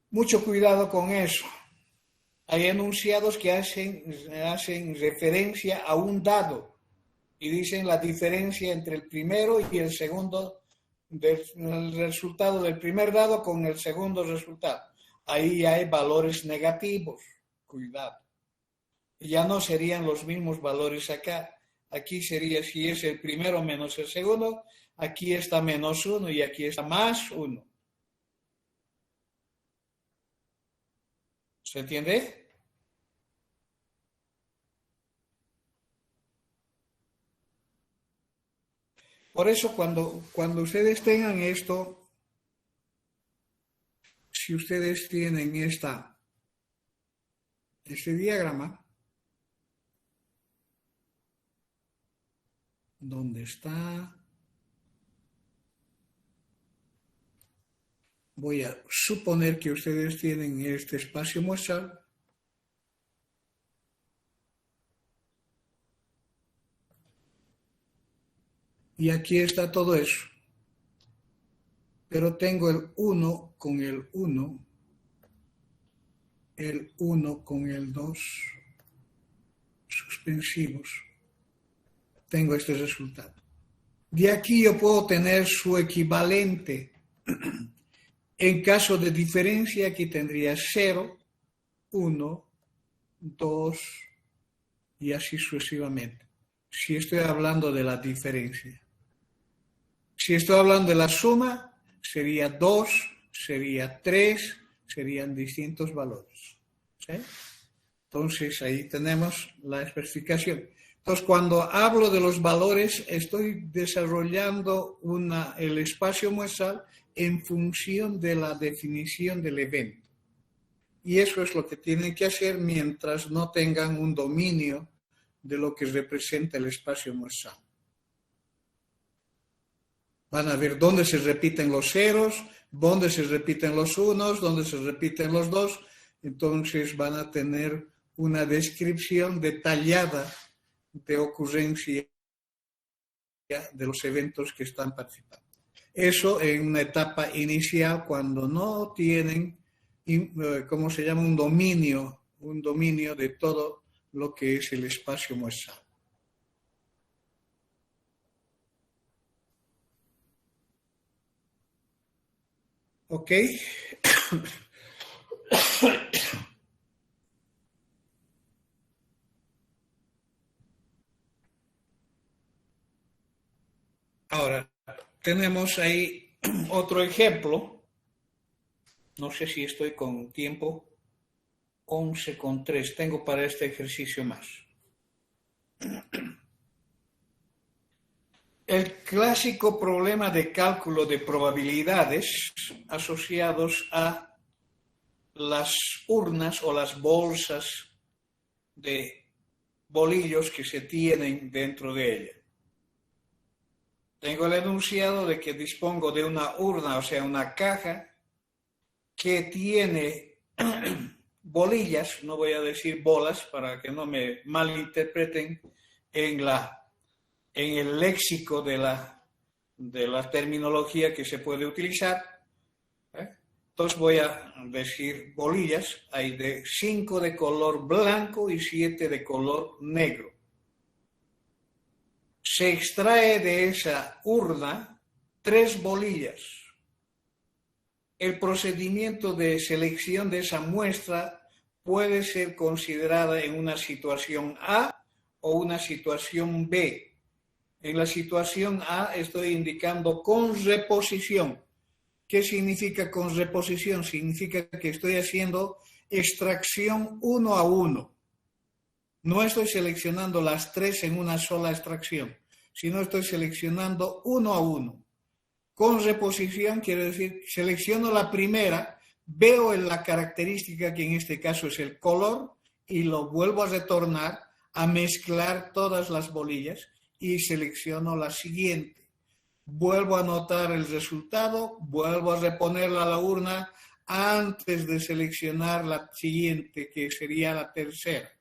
Mucho cuidado con eso. Hay enunciados que hacen referencia a un dado y dicen la diferencia entre el primero y el segundo, el resultado del primer dado con el segundo resultado. Ahí hay valores negativos, cuidado. Ya no serían los mismos valores acá. Aquí sería, si es el primero menos el segundo, aquí está menos 1 y aquí está más 1. ¿Se entiende? Por eso cuando ustedes tengan esto, si ustedes tienen este diagrama, ¿dónde está? Voy a suponer que ustedes tienen este espacio muestral. Y aquí está todo eso. Pero tengo el 1 con el 1, el 1 con el 2, suspensivos. Tengo este resultado. De aquí yo puedo tener su equivalente. En caso de diferencia, aquí tendría 0, 1, 2 y así sucesivamente. Si estoy hablando de la diferencia. Si estoy hablando de la suma, sería 2, sería 3, serían distintos valores. ¿Sí? Entonces, ahí tenemos la especificación. Entonces, cuando hablo de los valores, estoy desarrollando el espacio muestral en función de la definición del evento. Y eso es lo que tienen que hacer mientras no tengan un dominio de lo que representa el espacio muestral. Van a ver dónde se repiten los ceros, dónde se repiten los unos, dónde se repiten los dos. Entonces van a tener una descripción detallada de ocurrencia de los eventos que están participando. Eso en una etapa inicial, cuando no tienen, ¿cómo se llama? Un dominio de todo lo que es el espacio muestral. ¿Ok? Ahora, tenemos ahí otro ejemplo. No sé si estoy con tiempo. 11:03. Tengo para este ejercicio más. El clásico problema de cálculo de probabilidades asociados a las urnas o las bolsas de bolillos que se tienen dentro de ella. Tengo el enunciado de que dispongo de una urna, o sea, una caja que tiene bolillas, no voy a decir bolas para que no me malinterpreten en el léxico de la terminología que se puede utilizar. Entonces voy a decir bolillas, hay de 5 de color blanco y 7 de color negro. Se extrae de esa urna 3 bolillas. El procedimiento de selección de esa muestra puede ser considerada en una situación A o una situación B. En la situación A estoy indicando con reposición. ¿Qué significa con reposición? Significa que estoy haciendo extracción 1 a 1. No estoy seleccionando las 3 en una sola extracción, sino estoy seleccionando 1 a 1. Con reposición quiere decir, selecciono la primera, veo en la característica que en este caso es el color y lo vuelvo a retornar a mezclar todas las bolillas y selecciono la siguiente. Vuelvo a anotar el resultado, vuelvo a reponerla a la urna antes de seleccionar la siguiente, que sería la tercera.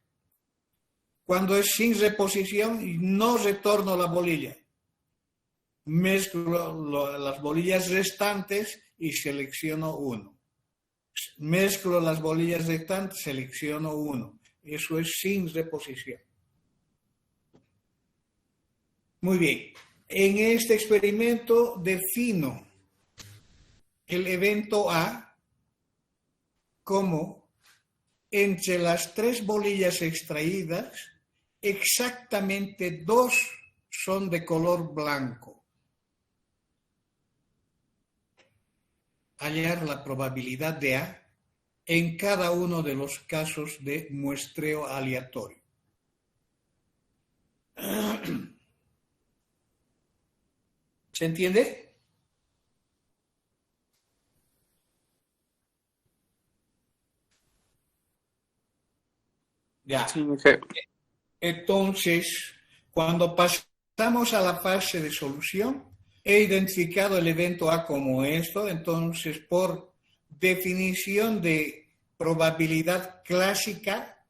Cuando es sin reposición, no retorno la bolilla. Mezclo las bolillas restantes y selecciono 1. Mezclo las bolillas restantes, selecciono 1. Eso es sin reposición. Muy bien. En este experimento defino el evento A como entre las 3 bolillas extraídas, exactamente 2 son de color blanco. Hallar la probabilidad de A en cada uno de los casos de muestreo aleatorio. ¿Se entiende? Ya. Sí, ok. Entonces, cuando pasamos a la fase de solución, he identificado el evento A como esto, entonces por definición de probabilidad clásica,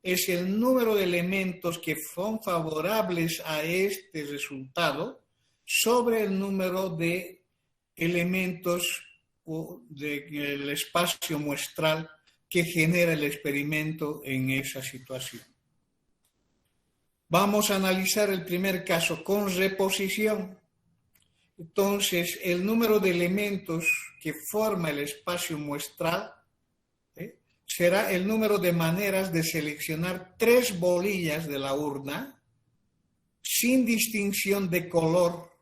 es el número de elementos que son favorables a este resultado sobre el número de elementos del espacio muestral que genera el experimento en esa situación. Vamos a analizar el primer caso con reposición. Entonces, el número de elementos que forma el espacio muestral será el número de maneras de seleccionar 3 bolillas de la urna sin distinción de color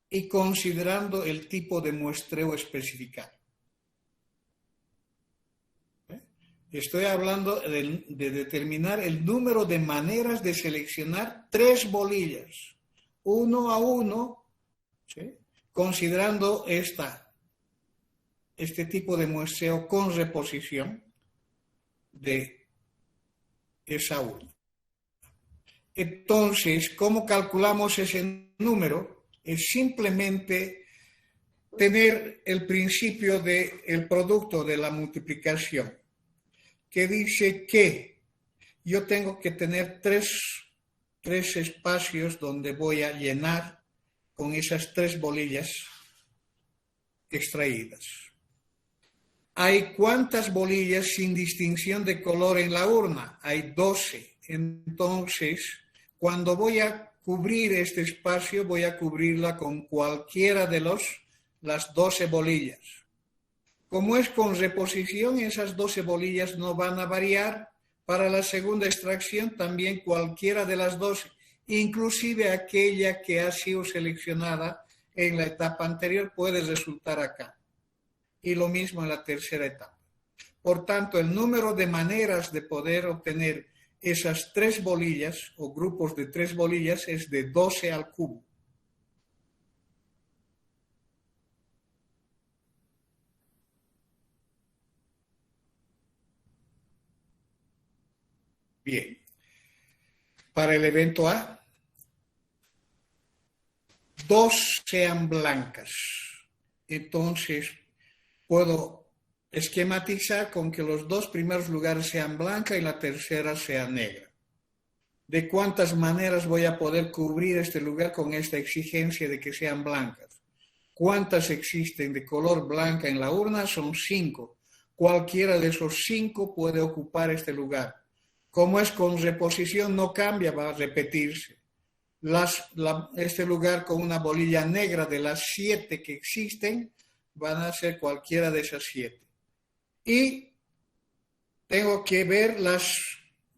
y considerando el tipo de muestreo especificado. Estoy hablando de determinar el número de maneras de seleccionar 3 bolillas, 1 a 1, ¿sí? Considerando este tipo de muestreo con reposición de esa urna. Entonces, ¿cómo calculamos ese número? Es simplemente tener el principio del producto de la multiplicación, que dice que yo tengo que tener tres espacios donde voy a llenar con esas 3 bolillas extraídas. ¿Hay cuántas bolillas sin distinción de color en la urna? Hay 12. Entonces, cuando voy a cubrir este espacio, voy a cubrirla con cualquiera de las 12 bolillas. Como es con reposición, esas 12 bolillas no van a variar. Para la segunda extracción, también cualquiera de las 12, inclusive aquella que ha sido seleccionada en la etapa anterior, puede resultar acá. Y lo mismo en la tercera etapa. Por tanto, el número de maneras de poder obtener esas 3 bolillas o grupos de 3 bolillas es de 12 al cubo. Bien. Para el evento A, 2 sean blancas. Entonces, puedo esquematizar con que los 2 primeros lugares sean blancas y la tercera sea negra. ¿De cuántas maneras voy a poder cubrir este lugar con esta exigencia de que sean blancas? ¿Cuántas existen de color blanca en la urna? Son 5. Cualquiera de esos 5 puede ocupar este lugar. Como es con reposición, no cambia, va a repetirse. Este lugar con una bolilla negra de las 7 que existen, van a ser cualquiera de esas 7. Y tengo que ver las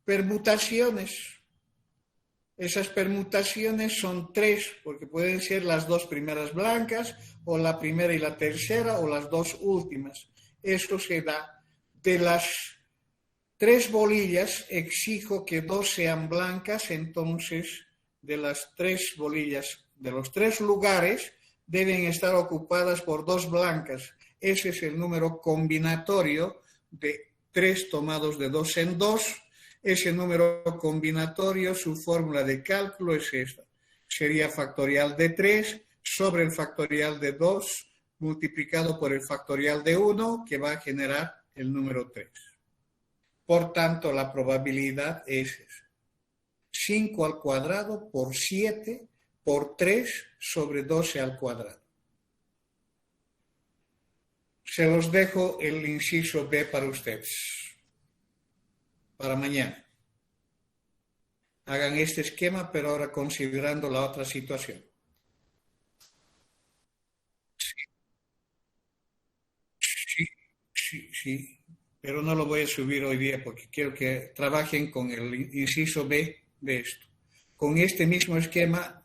permutaciones. Esas permutaciones son 3, porque pueden ser las 2 primeras blancas, o la primera y la tercera, o las 2 últimas. Esto se da de las 3 bolillas, exijo que 2 sean blancas, entonces de las 3 bolillas, de los 3 lugares, deben estar ocupadas por 2 blancas. Ese es el número combinatorio de 3 tomados de 2 en 2. Ese número combinatorio, su fórmula de cálculo es esta. Sería factorial de 3 sobre el factorial de 2 multiplicado por el factorial de 1, que va a generar el número 3. Por tanto, la probabilidad es 5 al cuadrado por 7 por 3 sobre 12 al cuadrado. Se los dejo el inciso B para ustedes, para mañana. Hagan este esquema, pero ahora considerando la otra situación. Sí, pero no lo voy a subir hoy día porque quiero que trabajen con el inciso B de esto. Con este mismo esquema,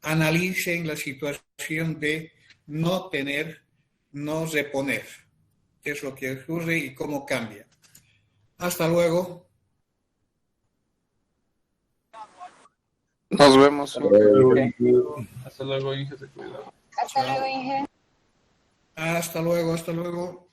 analicen la situación de no tener, no reponer. ¿Qué es lo que ocurre y cómo cambia? Hasta luego. Nos vemos. Hasta luego, Inge. Se cuida. Hasta luego, Inge. Hasta luego, hasta luego.